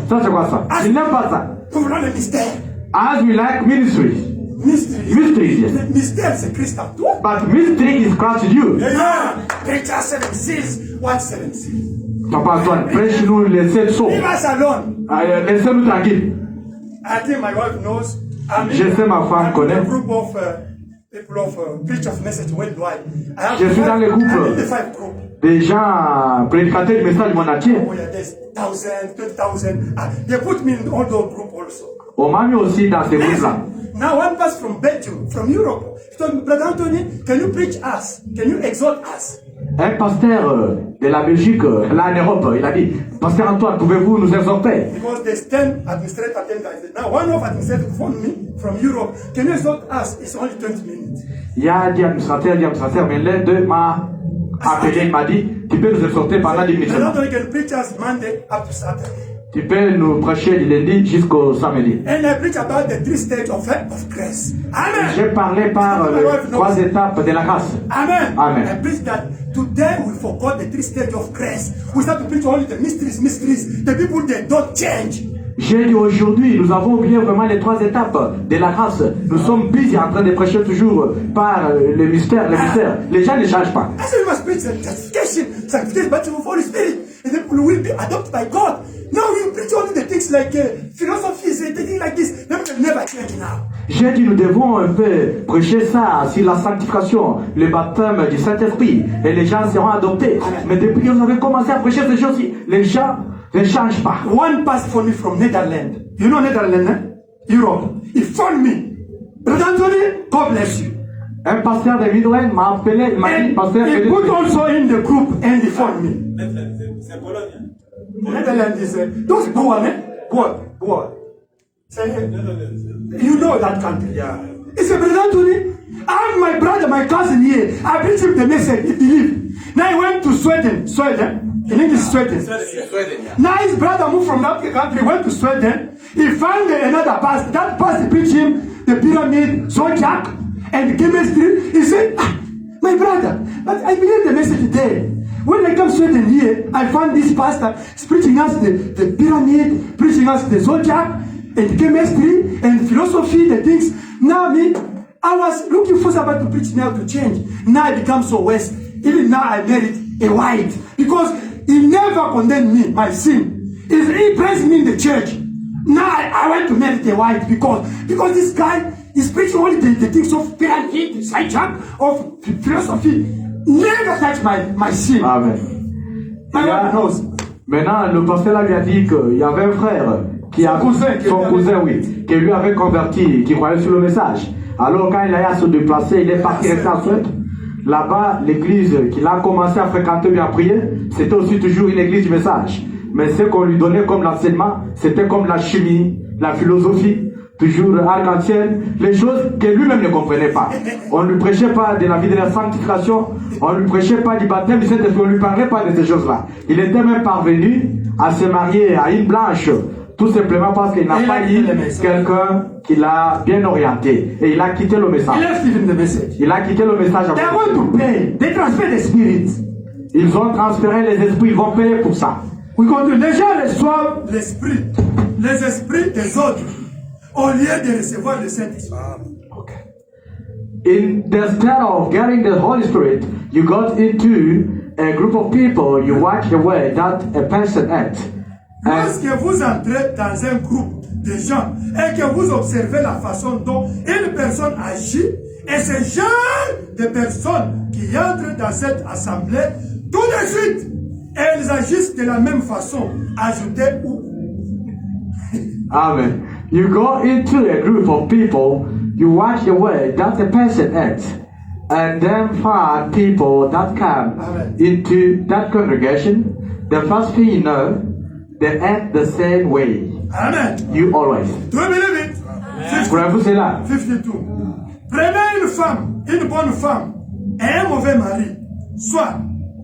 Ça, c'est quoi ça? Ils n'aiment pas ça. Nous voulons le mystère. As we like ministries. Mysteries, yes. Le mystère, c'est Christ en toi. But mystery is Christ in you. Yeah. Preacher 7 seals. What 7 seals? Papa Antoine, prêche-nous les 7 sauts. Leave us alone. Laissez-nous tranquilles. I think my wife knows. I'm Je sais, ma femme I'm in connaît. a group of people of preach of message worldwide. I have Je suis dans les groupes. I'm in the 5 group. Des gens prédicateurs du message du monde entier. Oh yeah, there's 1,000, 2,000. They put me in all those groups also. On m'a mis aussi dans ces groupes-là. Now one pastor from Belgium, from Europe, he told me, Brother Anthony, can you preach us? Can you exhort us? Un pasteur de la Belgique, là en Europe, il a dit, Pasteur Antoine, pouvez-vous nous exhorter? Because there's 10 administrative attendants. Now, one of administrative phoned me from Europe. Can you exhort us? It's only 20 minutes. Il y a des administrateurs, mais l'un d'eux m'a appelé, il m'a dit, tu peux nous exhorter pendant 10 minutes. And not only can preach us Monday up to Saturday. Tu peux nous prêcher du lundi jusqu'au samedi. And I preach about the 3 stages of grace. Amen. J'ai parlé par les 3 étapes de la grâce. Amen. Amen. I preach that today we forgot the 3 stages of grace. We start to preach only the mysteries. The people, they don't change. J'ai dit aujourd'hui, nous avons oublié vraiment les 3 étapes de la grâce. Nous sommes busy en train de prêcher toujours par les mystères. Les gens ne changent pas. I said we must preach sanctification, baptism of the Holy Spirit, and then people will be adopted by God. Now we preach only the things like philosophies and things like this. They will never change now. J'ai dit, nous devons un peu prêcher ça sur la sanctification, le baptême du Saint-Esprit, et les gens seront adoptés. Mais depuis que nous avons commencé à prêcher ces choses-ci, les gens ne changent pas. One pastor phoned me from Netherlands. You know Netherlands, eh? Europe. He phoned me. Brother Anthony, God bless you. Un pasteur de Midland m'a appelé, il m'a dit, pasteur, he put also in the group and he phoned me. C'est Pologne. Netherlands is those boy, boy. Say, you know that country, yeah. He said, Brother Anthony, I have my brother, my cousin here. I preached him the message, he believed. Now he went to Sweden. In English, Sweden. Now his brother moved from that country, went to Sweden. He found another pastor. That pastor preached him the pyramid, zodiac, and chemistry. He said, my brother, but I believe the message there. When I come to Sweden here, I found this pastor preaching us the pyramid, preaching us the zodiac, and chemistry, and philosophy, the things. Now I was looking for somebody to preach now to change. Now I become so west. Even now I married a white. Because he never condemned me, my sin. He praised me in the church. Now I went to marry a white because this guy is preaching only the things of pyramid, zodiac, of philosophy. Never touch my sin. Amen. My wife knows. Maintenant, le pasteur là lui a dit qu'il y avait un frère qui a son cousin, oui, qui lui avait converti, qui croyait sur le message. Alors quand il a se déplacer, il est parti rester en Suède. Là-bas, l'église qu'il a commencé à fréquenter et à prier, c'était aussi toujours une église du message. Mais ce qu'on lui donnait comme l'enseignement, c'était comme la chimie, la philosophie, toujours arc-en-ciel, les choses que lui-même ne comprenait pas. On ne lui prêchait pas de la vie de la sanctification, on ne lui prêchait pas du baptême du Saint-Esprit, on ne lui parlait pas de ces choses-là. Il était même parvenu à se marier à une blanche, tout simplement parce qu'il n'a pas eu quelqu'un qui l'a bien orienté. Et il a quitté le message. Il a quitté le message. They are going to pay. They transfer the spirits. Ils ont transféré les esprits, ils vont payer pour ça. We continue. Les gens reçoivent l'esprit, les esprits des autres, au lieu de recevoir le Saint-Esprit. Okay. Instead of getting the Holy Spirit, you got into a group of people, you watch the way that a person acts. Lorsque vous entrez dans un groupe de gens et que vous observez la façon dont une personne agit, et ce genre de personnes qui entrent dans cette assemblée, tout de suite, elles agissent de la même façon, ajoutez ou. Amen. You go into a group of people, you watch the way that the person acts, and then find people that come Amen. into that congregation. The first thing you know, they act the same way. Amen. You always. Do you believe it? Croyez-vous cela? 52. Prenez une femme, une bonne femme, et un mauvais mari. Soit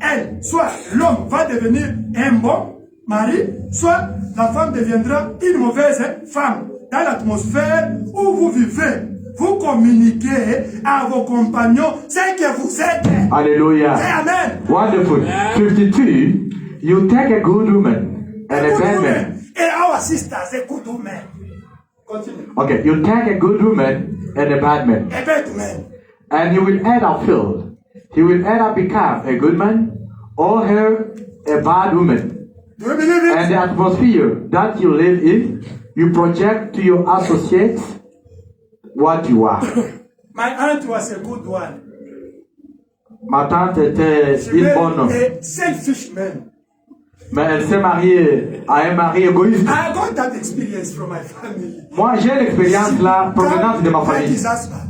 elle, soit l'homme va devenir un bon mari, soit la femme deviendra une mauvaise femme. Dans l'atmosphère où vous vivez, vous communiquez à vos compagnons ce que vous êtes. Hallelujah. Say amen. Wonderful. 52. You take a good woman and a bad man. And our sisters, a good woman. Continue. Okay, you take a good woman and a bad man. A bad man. And you will end up filled. He will either become a good man or her a bad woman. Do you believe it? And the atmosphere that you live in, you project to your associates what you are. My aunt was a good one. Ma tante était She une was bonne, a selfish man. mais elle s'est mariée à un mari égoïste. I got that experience from my family. Moi, j'ai l'expérience là, provenance de ma Like famille. his husband.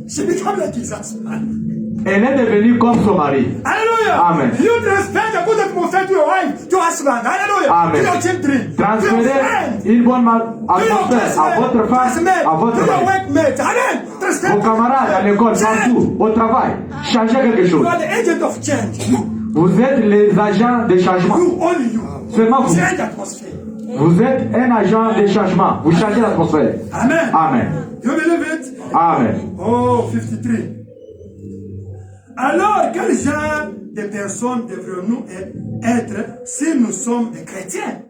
She became like his husband. Elle est devenue comme son mari. Hallelujah. Amen. You transfer the good atmosphere to your wife, to your husband. Hallelujah. Amen. To your children. To your Transférez friends. une bonne To your atmosphère à votre femme, à votre to your mari. workmate. Amen. Transfer. Vos camarades à l'école, partout, au travail. Changez quelque chose. You are the agent of change. Vous êtes les agents de changement. You, only you. Seulement vous. Change the atmosphere. Vous êtes un agent de changement. Vous changez l'atmosphère. Amen. Amen. You believe it? Amen. Oh, 53. Alors, quel genre de personnes devrions-nous être si nous sommes des chrétiens?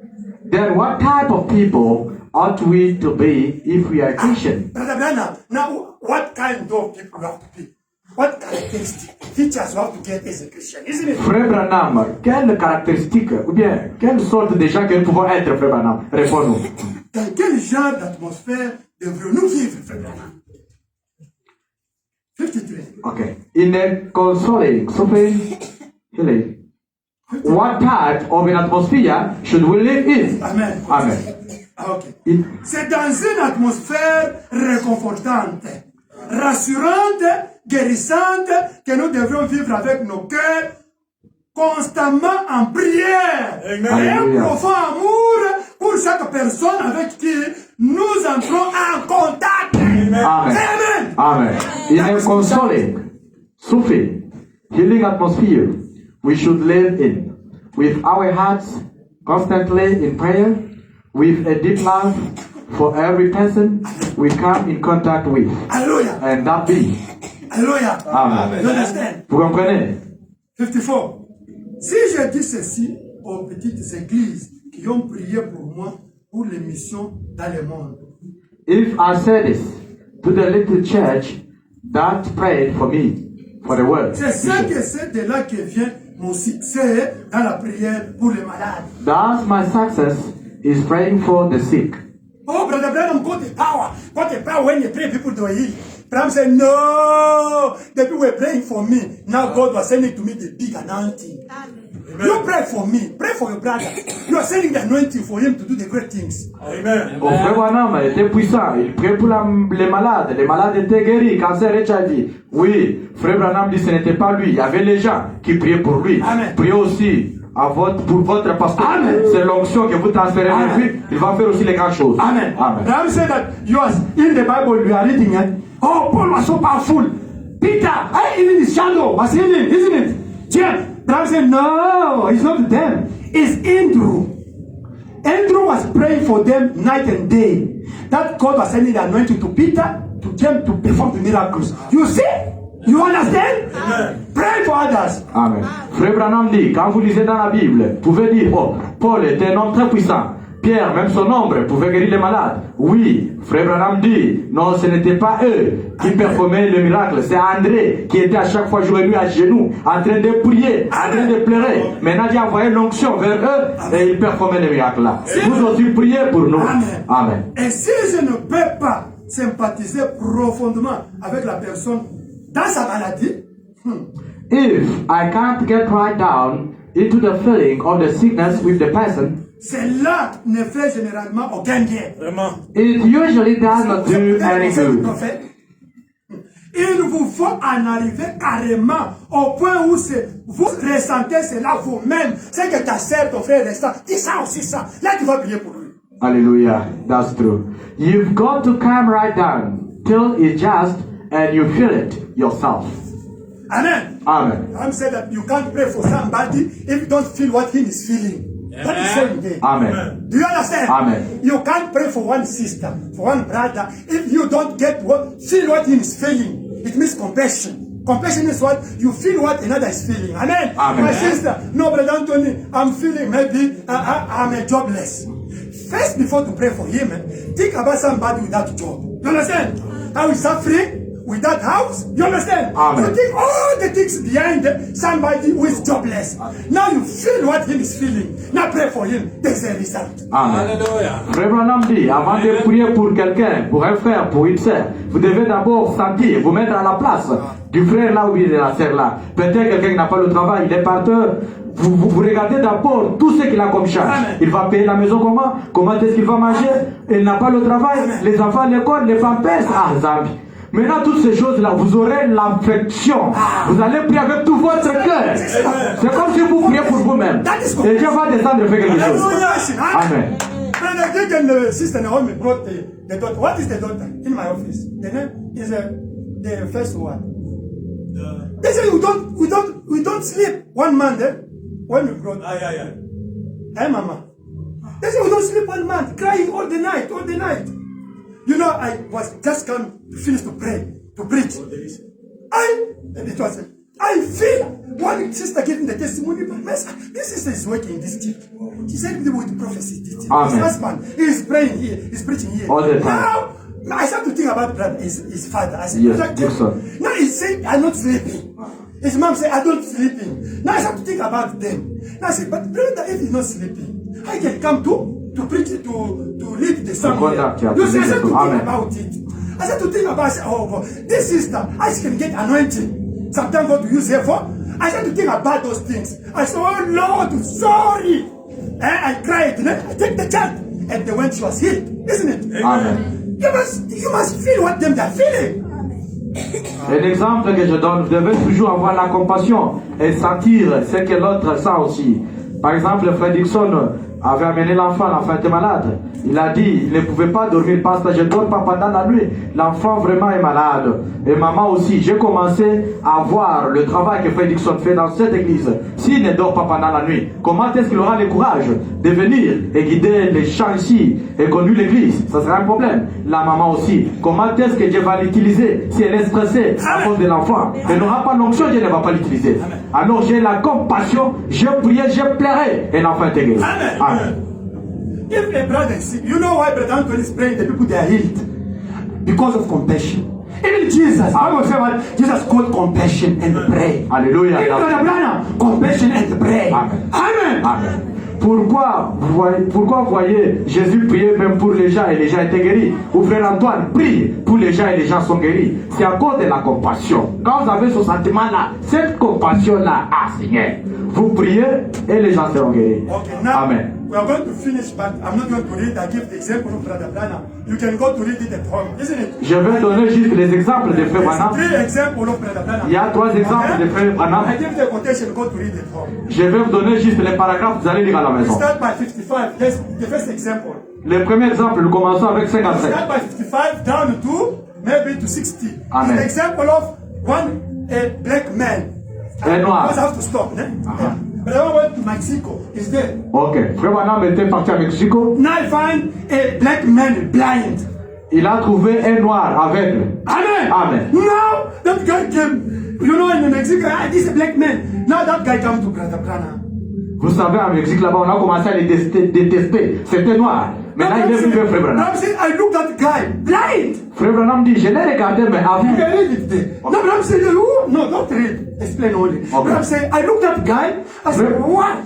Then what type of people ought we to be if we are Christian? Brother Branham, now what kind of people you have to be? What characteristics, features you have to get as a Christian, isn't it? Frère Branham, quelles caractéristiques ou bien quelle sorte de gens que nous pouvons être, Frère Branham? Réponds-nous. Dans quel genre d'atmosphère devrions-nous vivre, Frère Branham? 53. Okay. In a consoling, healing. What type of an atmosphere should we live in? Amen. Amen. Ah, ok. C'est dans une atmosphère réconfortante, rassurante, guérissante que nous devrions vivre avec nos cœurs constamment en prière. Et un Alléluia. profond amour pour chaque personne avec qui nous entrons en contact. Amen. Amen. Amen. In a consoling, soothing, healing atmosphere, we should live in, with our hearts constantly in prayer, with a deep love for every person we come in contact with. Alléluia. And that be. Alléluia. Amen. You understand? Vous comprenez? 54. Si je dis ceci aux petites églises qui ont prié pour moi pour les missions dans le monde, If I say this to the little church that prayed for me, for the world, c'est ça que c'est de là que vient mon succès dans la prière pour les malades. thus my success is praying for the sick. Oh, Brother Branham, got the power. Got the power when you pray, people do heal. Branham said, no, the people were praying for me. Now God was sending to me the big anointing. You pray for me. Pray for your brother. You are sending the anointing for him to do the great things. Amen. Au frère Branham était puissant. Il priait pour les malades. Les malades étaient guéris. Cancer et HIV. Oui, frère Branham dit que ce n'était pas lui. Il y avait les gens qui priaient pour lui. Amen. Priez aussi pour votre pasteur. Amen. C'est l'onction que vous transférez vers lui. Il va faire aussi les grandes choses. Amen. Amen. Branham said that you are in the Bible, you are reading it. Oh, Paul was so powerful. Peter, even his shadow was healing, isn't it? James. Branham said, no, it's not them. It's Andrew. Andrew was praying for them night and day. That God was sending the anointing to Peter, to James to perform the miracles. You see? You understand? Amen. Pray for others. Amen. Frère Branham dit, quand vous lisez dans la Bible, vous pouvez dire, oh, Paul était un homme très puissant. Pierre, même son ombre, pouvait guérir les malades. Oui, frère Branham dit, non, ce n'était pas eux qui performaient le miracle. C'est André qui était à chaque fois jour et nuit à genoux, en train de prier, en train de pleurer. Maintenant, Dieu a envoyé l'onction vers eux et ils performaient le miracle là. Vous aussi priez pour nous. Amen. Amen. Et si je ne peux pas sympathiser profondément avec la personne dans sa maladie, If I can't get right down into the feeling of the sickness with the person, cela ne fait généralement aucun bien. Vraiment. it usually does not do any good. Il vous faut en arriver carrément au point où vous ressentez cela vous-même. C'est que ta sœur, ton frère ressent. Dis ça aussi ça. Là, tu vas prier pour lui. Hallelujah. That's true. You've got to come right down till it's just and you feel it yourself. Amen. Amen. I'm saying that you can't pray for somebody if you don't feel what he is feeling. That is saying there. Amen. Do you understand? Amen. You can't pray for one sister, for one brother, if you don't feel what he is feeling. It means compassion. Compassion is what you feel what another is feeling. Amen. Amen. My sister, no, Brother Anthony, I'm feeling maybe I'm a jobless. First, before to pray for him, think about somebody without job. You understand? How he's suffering without house. You understand? Amen. You think all the things behind somebody who is jobless. Now you feel what he is feeling. Now pray for him. There's a result. Amen. Alléluia. Frère Branham dit, avant de prier pour quelqu'un, pour un frère, pour une sœur, vous devez d'abord sentir, vous mettre à la place du frère là ou de la sœur là. Peut-être quelqu'un qui n'a pas le travail, il est parteur. Vous regardez d'abord tout ce qu'il a comme charge. Amen. Il va payer la maison comment est-ce qu'il va manger? Il n'a pas le travail. Amen. Les enfants à l'école, les pampers. Ah, Zambi. Maintenant, toutes ces choses-là, vous aurez l'affection. Vous allez prier avec tout votre cœur. C'est comme si vous priez pour vous-même. Et Dieu va descendre et faire quelque chose. Amen. Sister Naomi brought the daughter. What is the daughter in my office? The name is the first one. They say we don't sleep 1 month when we brought. Hey, Mama. They say we don't sleep 1 month, crying all the night. You know, I was just come to finish to pray, to preach. I feel one sister giving the testimony, but this sister is working in this church. She said with prophecy. His husband, he is praying here, he's preaching here. All the time. Now, I start to think about brother, his father. I said, yes, now he's saying, I'm not sleeping. His mom said, I'm not sleeping. Now I start to think about them. Now I said, but brother, if he's not sleeping, I can come to preach, to lead the song. You see, I said to think about it. I said to think about, I said, oh God, this sister, I can get anointing. Sometimes God will use her for. I said to think about those things. I said, oh Lord, sorry. And I cried. I take the child. And then when she was healed, isn't it? Amen. You must feel what them they're feeling. Un exemple que je donne, vous devez toujours avoir la compassion et sentir ce que l'autre sent aussi. Par exemple, Fredrickson avait amené l'enfant était malade. Il a dit, il ne pouvait pas dormir parce que je ne dors pas pendant la nuit. L'enfant vraiment est malade. Et maman aussi, j'ai commencé à voir le travail que Fredrickson fait dans cette église. S'il ne dort pas pendant la nuit, comment est-ce qu'il aura le courage de venir et guider les chants ici et conduire l'église? Ça sera un problème. La maman aussi, comment est-ce que Dieu va l'utiliser si elle est stressée à cause de l'enfant? Elle n'aura pas l'onction, Dieu ne va pas l'utiliser. Alors j'ai la compassion, je priais, je plairais et l'enfant est guéri. Amen. If a brother is sick, you know why Brother Anthony is praying, the people they are healed? Because of compassion. Even Jesus, Bible say what? Jesus called compassion and pray. Alléluia. Even Brother Branham, compassion and pray. Amen. Amen. Amen. Pourquoi vous voyez Jésus prier même pour les gens et les gens étaient guéris? Ou frère Antoine prie pour les gens et les gens sont guéris? C'est à cause de la compassion. Quand vous avez ce sentiment-là, cette compassion-là, Seigneur, vous priez et les gens seront guéris. Okay, now Amen. we are going to finish, but I'm not going to read. I give the example of Brother Branham. You can go to read it at home, isn't it? Je vais donner juste les exemples de Frère Branham. 3 examples of Brother Branham. Il y a 3 exemples de Frère Branham. I give the quotation, go to read it at home. Je vais vous donner juste les paragraphes, vous allez lire à la We maison. start by 55. That's the first example. Le premier exemple, nous commençons avec We 55. start by 55 down to maybe to 60. Amen. It's the example of a black man. Un noir. Because I have to stop. Yeah. But I went to Mexico. It's there. Ok. Frère Branham était parti à Mexico. Now I find a black man blind. Il a trouvé un noir aveugle. Amen. Amen. Now that guy came. You know, in Mexico, this is a black man. Now that guy comes to Brother Branham. Vous savez, en Mexique, là-bas, on a commencé à les détester. C'était noir. Maintenant, il est venu vers Frère Branham. I looked at the guy, blind. Frère Branham dit, je l'ai regardé, mais You aveugle. can read it there. No, but I'm saying, no, don't read. Explain only. But I'm saying, I looked at the guy, I said, what?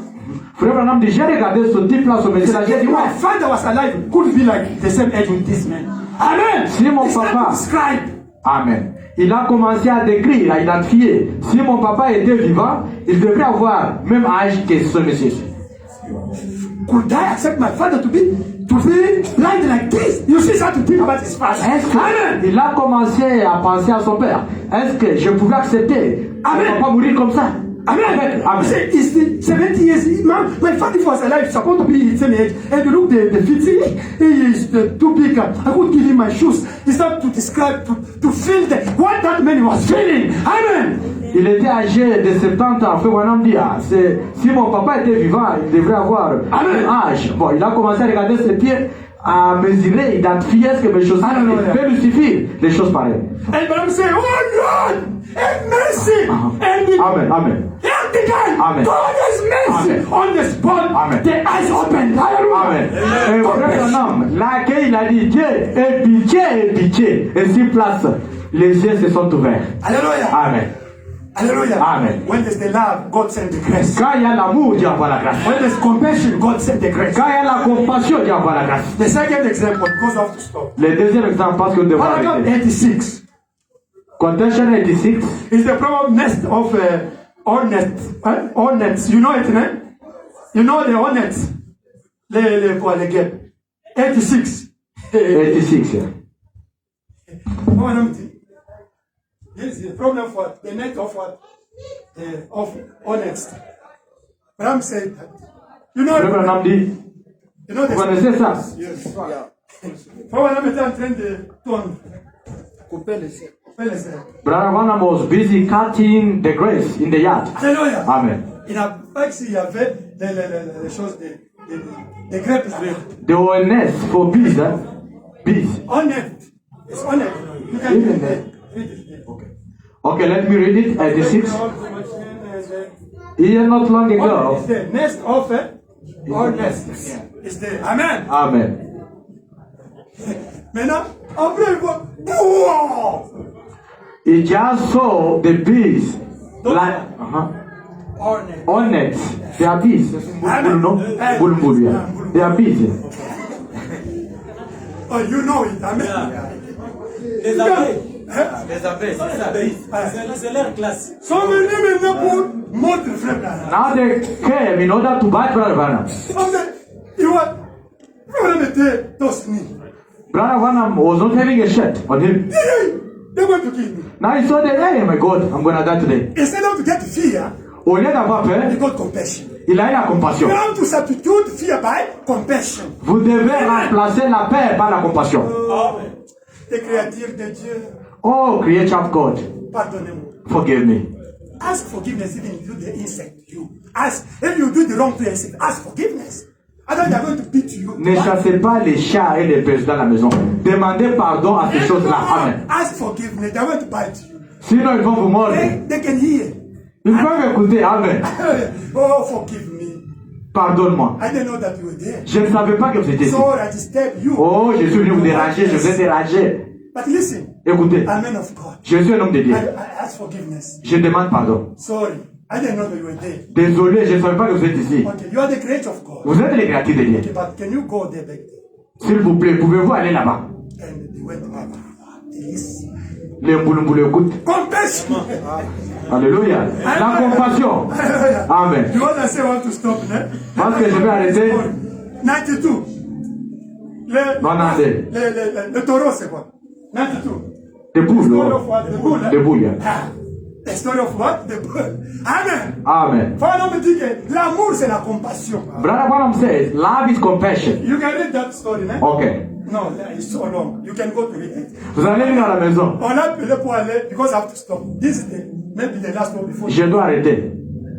Frère Branham dit, j'ai regardé ce type-là, ce monsieur-là, j'ai dit, If my ouais. father was alive, could be like the same age with this man. Amen. Si mon It's not papa, described. Amen. Il a commencé à décrire, à identifier. Si mon papa était vivant, il devrait avoir même âge que ce monsieur. Could I accept my father to be blind like this? You see, start to think about his father. Amen. Il a commencé à penser à son père. Est-ce que je pouvais accepter Amen. mon papa mourir comme ça? Amen. Amen. Say, it's the 70 years. My father was alive, supposed to be the same age. And you look the feet, he is too big. I could give him my shoes. He started to describe, to feel what that man was feeling. Amen. Il était âgé de 70 ans. Frère Branham dit, si mon papa était vivant, il devrait avoir un âge. Bon, il a commencé à regarder ses pieds, à mesurer, identifier ce que mes choses peut lui suffire, les choses pareilles. And but I'm saying, oh Lord, have mercy. Amen, amen. Help the guy. Amen. God has mercy. Amen. On the spot, Amen. the eyes open. Hallelujah. Amen. Et Frère Branham, là qu'il a dit, Dieu est pitié. Et sur place, les yeux se sont ouverts. Hallelujah. Amen. Hallelujah. Amen. When there's the love, God sends the grace. Quand il y a l'amour, Dieu envoie la grâce. When there's compassion, God sends the grace. Quand il y a la compassion, Dieu envoie la grâce. The second example, because I have to stop. Le deuxième exemple, parce que nous devons Paragraph arrêter. 86 Contention 86. is the problem nest of hornets. You know it, né? You know the hornets. Les guêpes. 86. 86. Oh, This is the problem of what? The net of what? Of honest. Bram said that. You know, Frère Branham dit, you know vous connaissez ça? Yes. Frère Branham était en train de tourner. Couper les airs. Brother Branham was busy cutting the grass in the yard. Alléluia. Amen. Il n'a pas que s'il y avait les choses des greffes là. There were nests for bees, hein? Bees. Honnête. It's honnête. You can Even read it. Okay, let me read it at the 6. Here not long ago. It's the nest of or nest. It's the Amen. Amen. Maintenant, après il voit. Wow! He just saw the bees. Like, Honnête. on it. They are bees. Bulbul, no? Bulbul, yeah. They are bees. Oh, you know it. Amen. Les abeilles. Les abeilles, c'est ça. C'est leur classe. Sont venus maintenant pour montrer frère Branham. Now they came in order to buy Brother Branham. Il voit. Frère Branham était tosni. Brother Branham was not having a shirt on him. They're going to kill me. Now he saw that, hey, my God, I'm going to die today. Instead of to get fear, Au lieu d'avoir peur, he got compassion. il a eu la compassion. You have to substitute fear by compassion. Vous devez remplacer la peur par la compassion. Les créatures de Dieu, Oh, creature of God, pardonnez-moi. forgive me. Ask forgiveness even if you do the insect. You ask if you do the wrong to insect. Ask forgiveness. Otherwise they are going to beat you. Ne chassez pas les chats et les bêtes dans la maison. Demandez pardon à ces choses-là. Amen. Ask forgiveness. They are going to bite you. Sinon, ils vont vous mordre. They can hear. Ils peuvent écouter. Amen. Oh, forgive me. Pardonne-moi. I didn't know that you were there. Je ne savais pas que vous étiez ici. Sorry, I disturbed you. Oh, je suis venu vous déranger. Je vous ai dérangé. But listen, Écoutez, I'm man of God. je suis un homme de Dieu. I ask forgiveness. Je demande pardon. Sorry, I didn't know that you were there. Désolé, je ne savais pas que vous êtes ici. Okay, you are the creator of God. Vous êtes les créatures de Dieu. Okay, but can you go there back there? S'il vous plaît, pouvez-vous aller là-bas? And they went up. They listen. Les mboulou écoutent. Compassion. Alléluia. La compassion. Amen. You want to say I want to stop there? Parce que je vais arrêter. 92. Demandez. Le taureau, c'est quoi? 92. Des boules. Story of what? The bull. Des boules. Ah, the story of what? The bull. Amen. Amen. Faut me dire que l'amour, c'est la compassion. Brother Branham says, love is compassion. You can read that story, né? Okay. No, it's so long. You can go to read it. Vous allez venir à la maison. On a appelé pour aller, because I have to stop. This is maybe the last one before. Je dois arrêter.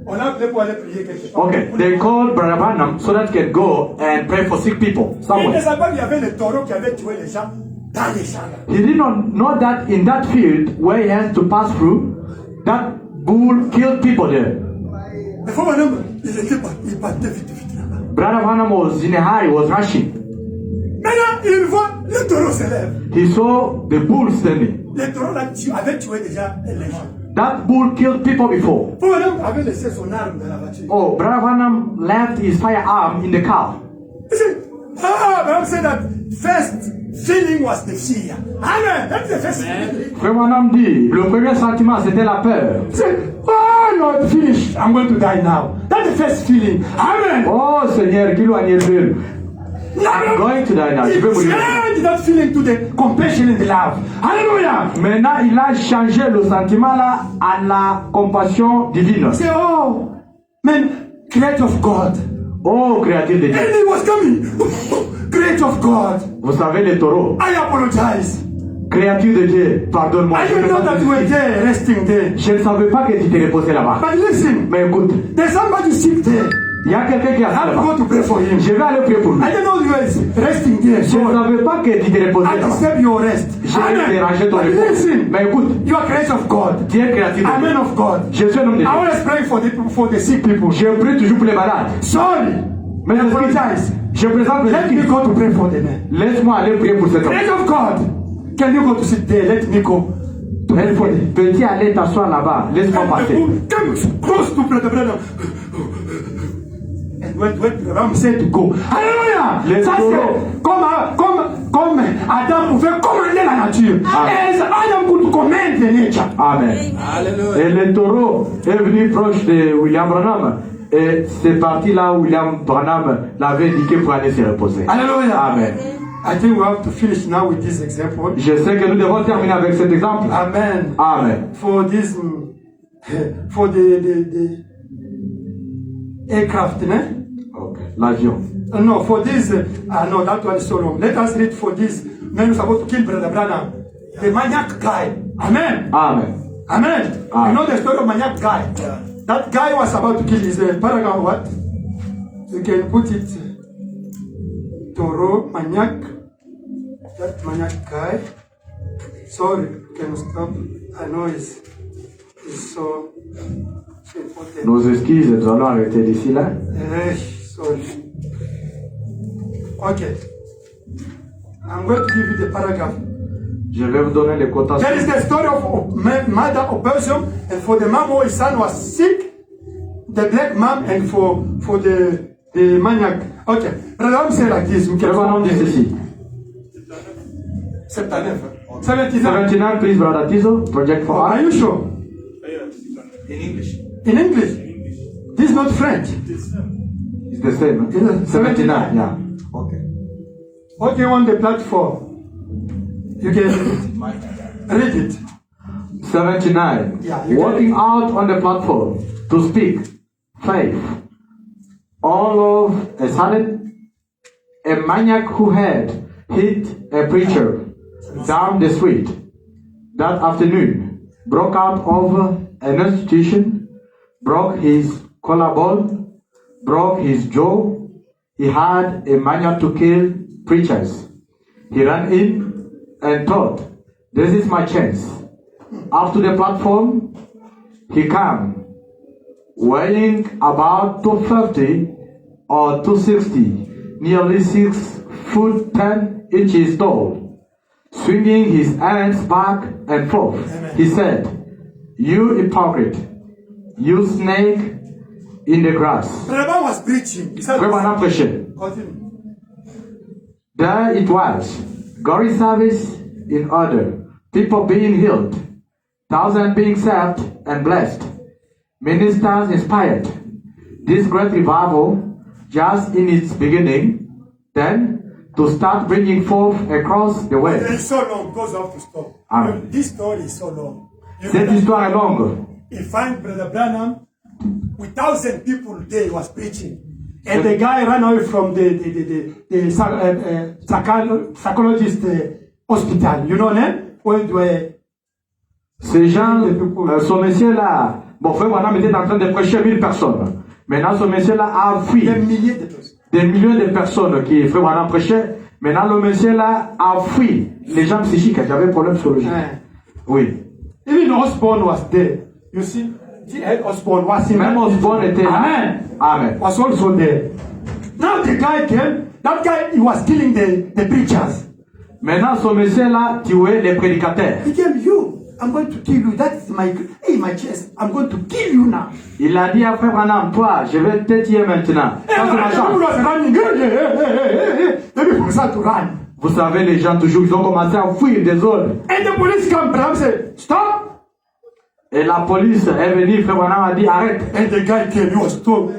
On a appelé pour aller prier quelque part. Okay. They called Brother Branham so that he can go and pray for sick people Il ne somewhere. savait pas qu'il y avait le taureau qui avait tué les gens dans les champs. He did not know that in that field where he has to pass through, that bull killed people there. Mais faut maintenant, il battait vite là-bas. Brother Branham was in a hurry, was rushing. Maintenant, il voit le taureau se lève. He saw the bull standing. Le taureau avait tué déjà les gens. That bull killed people before. Faut maintenant avait laissé son arme dans la voiture. Oh, Brother Branham left his firearm in the car. He said, Branham said that first feeling was the fear. Amen. That's the first feeling. Frère Branham dit, le premier sentiment c'était la peur. He said, oh Lord, finish. I'm going to die now. That's the first feeling. Amen. Oh Seigneur, qu'il loigne le. I'm going to die now. Je vais He mourir. changed that feeling to the compassion and the love. Hallelujah. Maintenant, il a changé le sentiment là à la compassion divine. He said, oh, man, creator of God. Oh, créature de Dieu. And he was coming. Creator of God. Vous savez les taureaux. I apologize. Créature de Dieu, pardonne-moi. I didn't know that you were there, resting there. Je ne savais pas que tu t'es reposé là-bas. But listen, Mais écoute, there's somebody sick there. il y a quelqu'un qui est I have to là-bas. go to pray for him. Je vais aller prier pour lui. I didn't know you were resting there. Je So ne savais pas que tu t'es reposé I là-bas. disturb your rest. J'ai dérangé ton But repos. listen, Mais écoute, you are creator of God. tu es créature I'm de man Dieu. of God. Je suis un homme de I Dieu. always pray for the sick people. Je prie toujours pour les malades. Sorry. Mais I apologize. je présente Let me les go to pray for them. Laisse-moi aller prier pour cet homme. Creator of God. Can you go to sit there? Let me go to pray for them. Peux-tu aller t'asseoir là-bas? Laisse-moi passer. Come close to Brother Branham. And when Branham said to go, Alléluia! Ça c'est comme Adam pouvait commander la nature. Et Adam could command the nature. Amen. Alléluia. Et le taureau est venu proche de William Branham. Et c'est parti là où William Branham l'avait indiqué pour aller se reposer. Alléluia. Amen. I think we have to finish now with this example. Je sais que nous devons terminer avec cet exemple. Amen. Amen. For this, for the aircraft, ne? Okay. L'avion. No, for this, no, that one is so long. Let us read for this. Man who's about to kill Brother Branham, the maniac guy. Amen. Amen. Amen. Amen. You know the story of maniac guy. Yeah. That guy was about to kill his paragraph. What? You can put it. Toro maniac. That maniac guy. Sorry, can you stop? I know it's so important. Nos excuses, nous allons arrêter d'ici là. Sorry. Okay. I'm going to give you the paragraph. Je vais vous donner les quotations. There is the story of mother of Belgium, and for the mom whose son was sick, the black mom, and for the maniac. Okay. Brother, I'm saying like this. We can. Le bonhomme dit ceci. 79. 79, please, Brother Tizo. Project for Are us. you sure? In English. In English? This is not French. It's the same. Yeah, 79, yeah. Okay. What do you want the platform? You can read it. 79. Yeah, you Walking out on the platform to speak faith. All of a sudden, a maniac who had hit a preacher down the street that afternoon broke out of an institution, broke his collarbone, broke his jaw. He had a maniac to kill preachers. He ran in and thought, this is my chance. Up to the platform, he came, weighing about 250 or 260, nearly 6 foot 10 inches tall. Swinging his hands back and forth, he said, you hypocrite, you snake in the grass. Brother was preaching. He said, Frère Branham prêchait. continue. There it was, glory service in order, people being healed, thousands being saved and blessed, ministers inspired. This great revival, just in its beginning, then to start bringing forth across the West. It's so long because I have to stop. Amen. This story is so long. You Cette know, histoire est longue. he find Brother Branham with 1,000 people there. He was preaching, and the guy ran away from the psychologist hospital. You know, where they Ces gens, ce monsieur-là, bon, Frère Branham était en train de prêcher 1000 personnes. Maintenant, ce monsieur-là a fui des milliers de personnes. des millions de personnes qui Frère Branham prêchait. Maintenant, le monsieur-là a fui les gens psychiques qui avaient problème psychologique. Oui. Even Osborne was there. You see, Osborne was in. Même Osborne était là. Amen. Amen. Was also there. Now the guy came. That guy, he was killing the preachers. Maintenant, ce monsieur-là tuait les prédicateurs. He came, you. I'm going to kill you. That's my chest. I'm going to kill you now. Il a dit à Frère Branham, toi, je vais te tuer maintenant. Ça, c'est ma chance. was running. The people started to run. Vous savez, les gens toujours, ils ont commencé à fuir des zones. And the police come. Branham said, stop. Et la police est venue, Frère Branham a dit, arrête. And the guy came. He was tall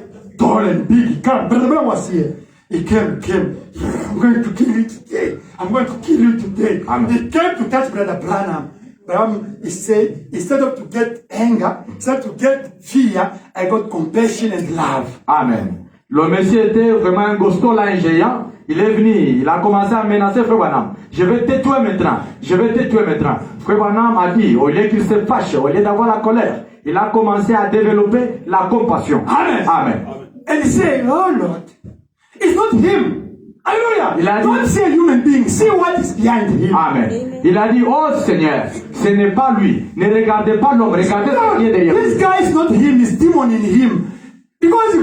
and big. He came. Brother Branham was here. He came. I'm going to kill you today. I'm going to kill you today. Amen. He came to touch Brother Branham. Branham, he said, instead of to get anger, instead to get fear, I got compassion and love. Amen. Le monsieur était vraiment un gosto là, un géant. Il est venu, il a commencé à menacer Frère Branham. Je vais te tuer maintenant. Je vais te tuer maintenant. Frère Branham a dit, au lieu qu'il se fâche, au lieu d'avoir la colère, il a commencé à développer la compassion. Amen. Amen. And he said, oh Lord, it's not him. Hallelujah. Il a dit- Don't see a human being. See what is behind him. Amen. Il a dit, oh Seigneur, ce n'est pas lui. Ne regardez pas l'homme, regardez ce qui est derrière This lui. guy is not him, it's demon in him. Because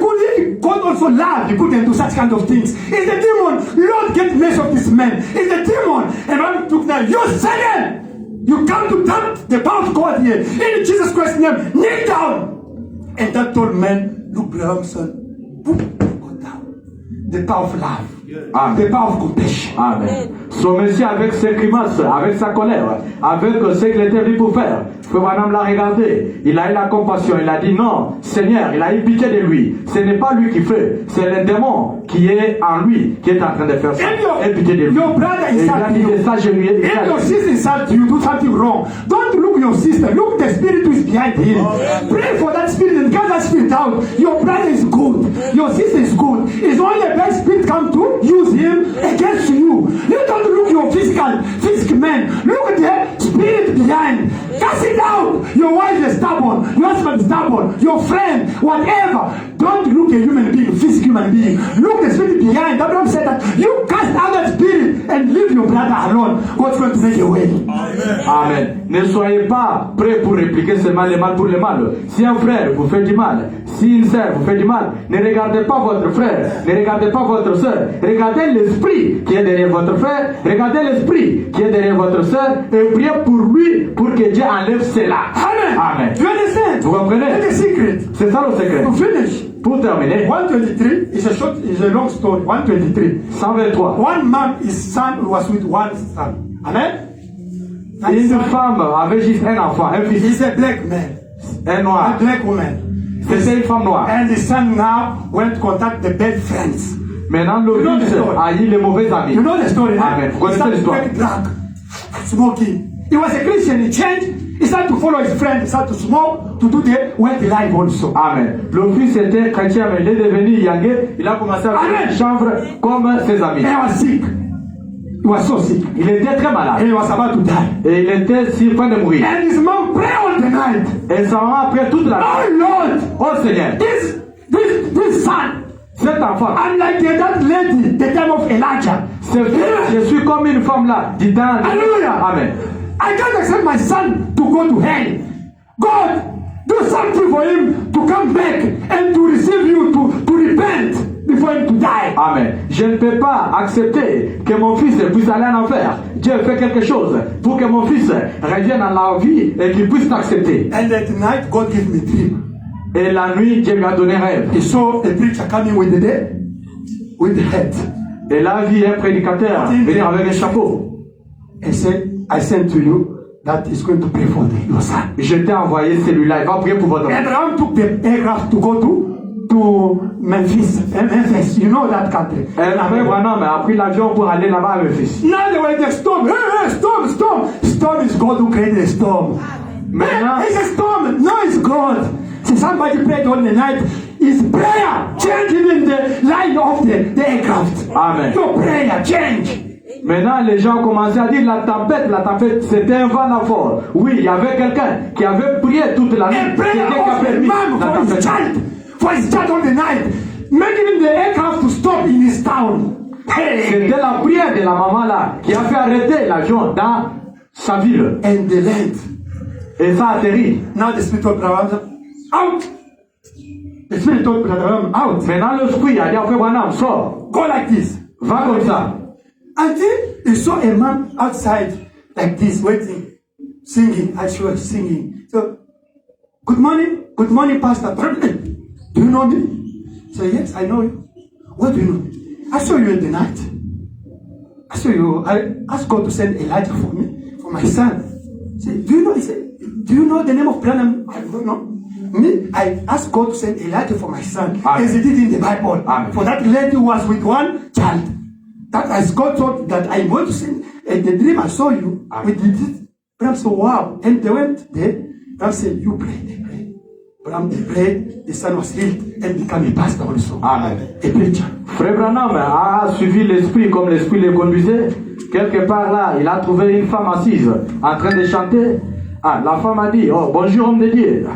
God also love, he couldn't do such kind of things. It's the demon. Lord, get mercy of this man. It's the demon. And when took now, you Satan, you come to tempt the power of God here. In Jesus Christ's name, kneel down. And that old man, look, Branham, son, boom, go down. the power of love, Amen. the power of compassion. Amen. Son Messie avec ses grimaces, avec sa colère, avec ce qu'il était venu pour faire. Frère Branham l'a regardé, il a eu la compassion, il a dit non, Seigneur, il a eu pitié de lui. Ce n'est pas lui qui fait, c'est le démon qui est en lui, qui est en train de faire ça. Et pitié de lui. Your brother Et il a inside dit you. ça, je lui ai dit. If your sister inside you do something wrong, don't look your sister, look the spirit who is behind him. Pray for that spirit and cast that spirit out. Your brother is good, your sister is good. It's only a bad spirit come to use him against you. You don't look your physical man. Look at the spirit behind. Cast it out. Your wife is stubborn, your husband is stubborn, your friend, whatever. Don't look a human being, physical human being. Look the spirit behind. The Bible said that you cast out that spirit and leave your brother alone. God's going to make a way. Amen. Ne soyez pas prêts pour répliquer seulement le mal pour le mal. Si un frère vous fait du mal, si une sœur vous fait du mal, ne regardez pas votre frère, ne regardez pas votre sœur. Regardez l'esprit qui est derrière votre frère, regardez l'esprit qui est derrière votre sœur et priez pour lui pour que Dieu enlève cela. Amen. Amen. You understand? Vous comprenez? That's the secret. C'est ça le secret. To finish, Pour terminer, 123 is a long story. 123. 123. One man, his son was with one son. Amen. And his Une son femme avait juste un enfant, un fils, is a black man, un a noir. black woman. C'était une femme noire. And the son now went to contact the bad friends. Maintenant, le You know the fils story. a eu les mauvais amis. You know the story, huh? Amen. Vous He connaissez started to l'histoire. take drug, smoking. He was a Christian, he changed. He started to follow his friend, he started to smoke, to do the wet life also. Amen. Le fils était chrétien, mais il est devenu yangé. Il a commencé à faire Amen. une chambre comme ses amis. And he was sick. He was so sick. Il était très malade. And he was about to die. Et il était sur point de mourir. And his mom prayed all the night. Et sa maman, après toute la nuit, Oh Lord, oh Seigneur, this son, cet enfant, I'm like that lady, the time of Elijah. je suis comme une femme là, dit dans. Hallelujah. Amen. I can't accept my son to go to hell. God, do something for him to come back and to receive you, to repent before him to die. Amen. Je ne peux pas accepter que mon fils puisse aller en enfer. Dieu fait quelque chose pour que mon fils revienne dans la vie et qu'il puisse t'accepter. And that night, God gave me a dream. Et la nuit, Dieu lui a donné un rêve. He saw a preacher coming with the head. Et là, vit un prédicateur venir avec un chapeau. He said, I sent to you that is going to pray for your son. Je t'ai envoyé celui-là, il va prier pour votre enfant. Abraham took the aircraft to go to Memphis. Memphis, you know that country. Frère Branham a pris l'avion pour aller là-bas avec le fils. Now they were in the storm. Hey, storm. Storm is God who created the storm. Maintenant, It's a storm. No, it's God. So somebody prayed all the night. His prayer changed even the line of the aircraft. Amen. Your prayer change. Maintenant, les gens commençaient à dire la tempête, c'était un vent fort. Oui, il y avait quelqu'un qui avait prié toute la nuit. A prayer Quelqu'un qui a of a permis man la for his tempête. child. For his child all the night. Making the aircraft to stop in his town. Hey. C'était la prière de la maman là qui a fait arrêter l'avion dans sa ville. And the land. Et ça a atterri. Now the spirit of Abraham out. The spirit of Abraham out. Maintenant, l'esprit a dit à Frère Branham, sors, Go like this. va comme ça. Until he saw a man outside like this, waiting, singing, as she was singing. So, good morning, Pastor. Do you know me? So, yes, I know you. What do you know? I saw you in the night. I saw you. I asked God to send Elijah for me, for my son. Say, do you know? He said, do you know the name of Branham? I don't know. Me, I asked God to send Elijah for my son, Amen. as he did in the Bible. Amen. For that lady who was with one child. That as God thought that I'm going to send, and the dream I saw you Amen. with this. Bram said, wow. And they went there. Bram said, you pray, they pray. Bram, they prayed. The son was healed and became a pastor also. Amen. A preacher. Frère Branham a suivi l'esprit comme l'esprit le conduisait. Quelque part là, il a trouvé une femme assise en train de chanter. Ah, la femme a dit, oh, bonjour homme de Dieu.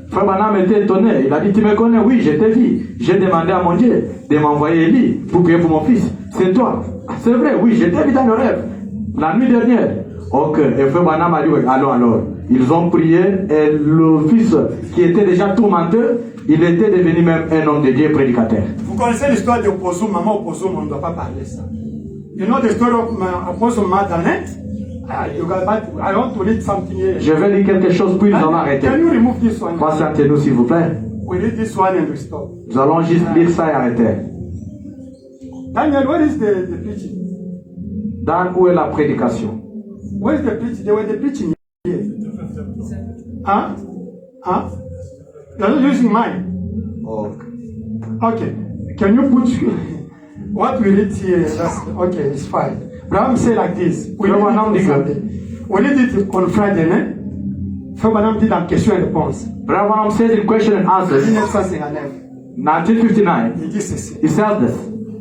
Frère Branham était étonné. Il a dit, tu me connais? Oui, je t'ai vu. J'ai demandé à mon Dieu de m'envoyer Élie pour prier pour mon fils. C'est toi. Ah, c'est vrai, oui, je t'ai vu dans le rêve. La nuit dernière. Ok. Et Frère Branham a dit, oui, alors. Ils ont prié et le fils qui était déjà tourmenté, il était devenu même un homme de Dieu prédicateur. Vous connaissez l'histoire de Opossum, maman Opossum, on ne doit pas parler ça. You know the story of Opossum Madanet? I want to read something here. Je vais lire quelque chose puis nous allons arrêter. Can you remove this one? Patientez-nous s'il vous plaît. We read this one and we stop. Nous allons juste lire ça et arrêter. Daniel, where is the preaching? Dan, où est la prédication? Where is the preaching? They were the preaching here. Huh? Huh? You're not using mine. Okay. Can you put what we read here? Okay, it's fine. Braham say like this. We did it on Friday, né? Frère Branham dit dans question et réponse. Brother Branham says in question and answers, 1959. 1959, Il dit ceci. he says this.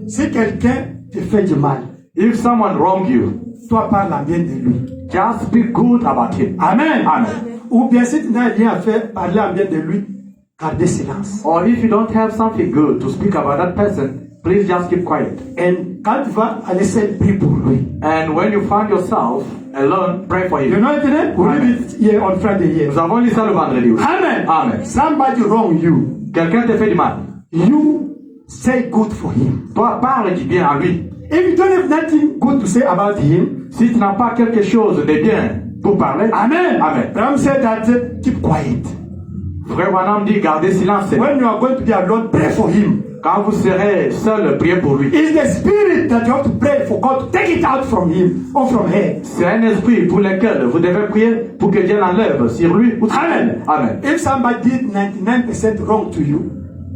Si quelqu'un te fait du mal, If someone wrong you, toi parle bien de lui. just speak good about him. Amen. Amen. Ou bien si tu n'as rien à faire, parler bien de lui, gardez silence. Or if you don't have something good to speak about that person, please just keep quiet. Et quand tu vas aller seul, prie pour lui. And when you find yourself alone, pray for You him. know it, eh? We read it here on Friday here. Nous avons lu ça le vendredi. Amen. Amen. Somebody wrong you. Quelqu'un te fait du mal. You say good for him. Toi, parle du bien à lui. If you don't have nothing good to say about him, Si tu n'as pas quelque chose de bien pour parler, Amen. Amen. Abraham said that keep quiet. Frère Branham dit gardez silence. When you are going to be alone, pray for him. Quand vous serez seul, priez pour lui. It's the spirit that you have to pray for God to take it out from him or from her. C'est un esprit pour lequel vous devez prier pour que Dieu l'enlève sur lui ou sur elle. Amen. Amen. If somebody did 99% wrong to you,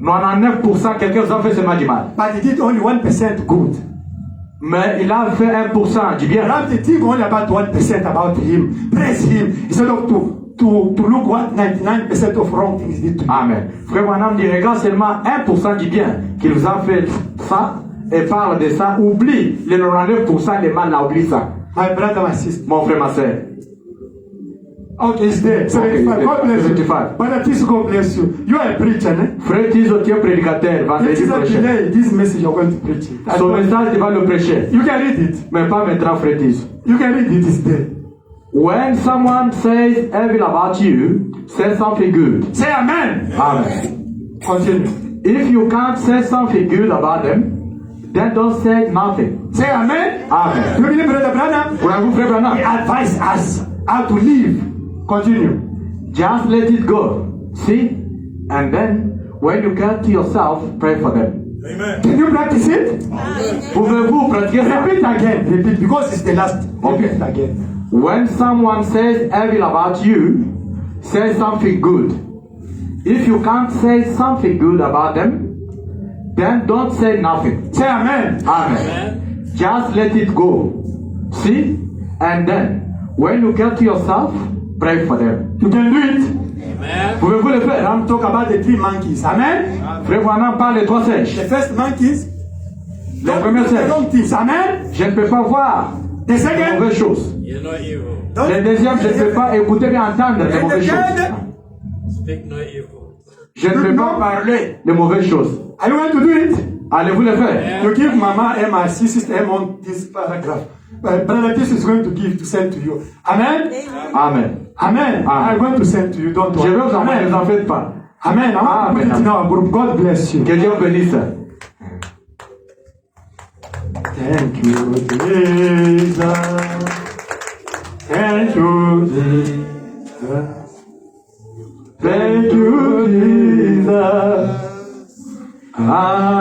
99% quelqu'un vous a fait seulement du mal. but he did only 1% good, Mais il a fait 1% du you bien. have to think only about 1% about him. Praise him instead of to look what 99% of wrong things did to you. Amen. Frère Branham dit regarde seulement 1% du bien qu'il vous a fait ça et parle de ça. Oublie les 99% des mal là, oublie ça. My brother, my sister. Mon frère, ma soeur. Okay, it's there. 75. Okay, God bless you. 75. Brother, please God bless you. You are a preacher, eh? Frère Tizo, tu es prédicateur, It vendredi is a prochain. delay. This message you're going to preach it. Son message, tu vas le prêcher. You can read it. Mais pas maintenant, frère Tizo. You can read it. It's there. When someone says evil about you, say something good. Say amen. Amen. Continue. If you can't say something good about them, then don't say nothing. Say amen. Amen. You believe Brother Branham? Pour frère Branham, He advised us how to live. Continue. just let it go. See? And then, when you get to yourself, pray for them. Amen. Can you practice it? Pouvez-vous pratiquer ça? Repeat again. Repeat because it's the last. Repeat Okay. it again. When someone says evil about you, say something good. If you can't say something good about them, then don't say nothing. Say amen. Amen. Just let it go. See? And then, when you get to yourself, pray for them. You can do it. Amen. Pouvez-vous le faire? I'm talking about the 3 monkeys. Amen. Frère Branham parle des 3 singes. The first monkeys. Les premiers The singes. wrong things. Amen. Je ne peux pas voir The les second. mauvaises choses. You're not evil. Don't- Le deuxième, je ne peux pas écouter et entendre les And the mauvaises choses. third. Speak no evil. Je ne peux pas parler les mauvaises choses. Are you going to do it? Allez-vous le faire? You give Mama and my sister on this paragraph. Brother, this is going to give to send to you. Amen. Amen. Amen. I'm going to send to you. Don't Je worry. vais vous envoyer, ne Amen. vous en faites pas. Amen. I want to put it in our group. God bless you. Que Dieu vous bénisse. Thank you, Jesus. Thank you, Jesus. Thank you, Jesus.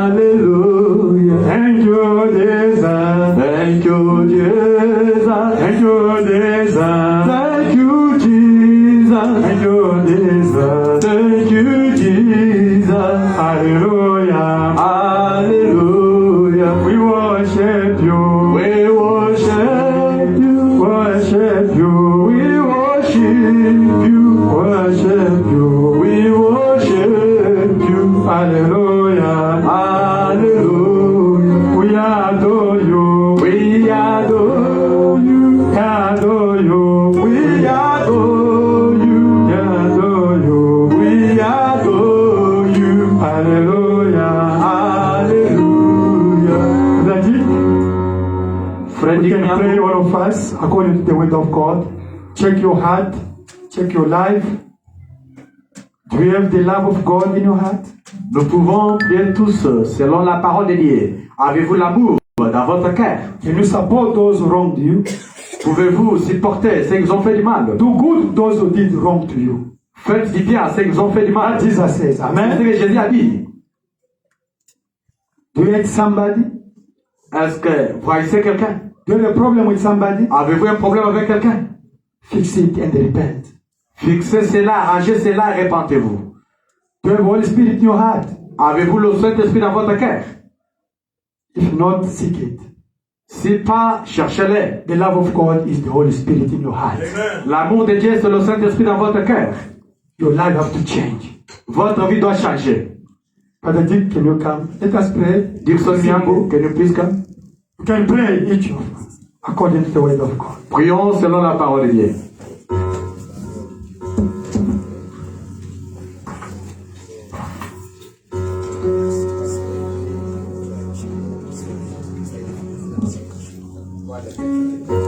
Hallelujah. Thank you, Jesus. Thank you, Jesus. Thank you, Jesus. Thank you, Jesus. Thank you, Jesus. Thank you, Jesus. Hallelujah. Hallelujah. We worship you. We worship you. Worship you. We worship you. Worship you. We worship you. Hallelujah. Hallelujah. We adore you. We adore you. We adore you. We adore you. We adore you. We adore you. Hallelujah. Hallelujah. That's it. We can pray all of us according to the word of God. Check your heart. Check your life. Do you have the love of God in your heart? Nous pouvons prier tous selon la parole de Dieu. Avez-vous l'amour dans votre cœur? Can you support those who wronged you? Pouvez-vous supporter ceux qui vous ont fait du mal? Do good those who did wrong to you. Faites du bien à ceux qui vous ont fait du mal. What Jesus says. C'est ce Amen. que Jésus a dit. Do you hate somebody? Est-ce que vous haïssez quelqu'un? Do you have a problem with somebody? Avez-vous un problème avec quelqu'un? Fix it and repent. Fixez cela, arrangez cela et répentez-vous. Do you have Holy Spirit in your heart? Avez-vous le Saint-Esprit dans votre cœur? If not, seek it. Si pas, cherchez-le. The love of God is the Holy Spirit in your heart. L'amour de Dieu, c'est le Saint-Esprit dans votre cœur. Your life have to change. Votre vie doit changer. Father Dick, can you come? Let us pray. Dixon Miango, can you please come? You can pray each of us according to the word of God. Prions selon la parole de Dieu. Voilà.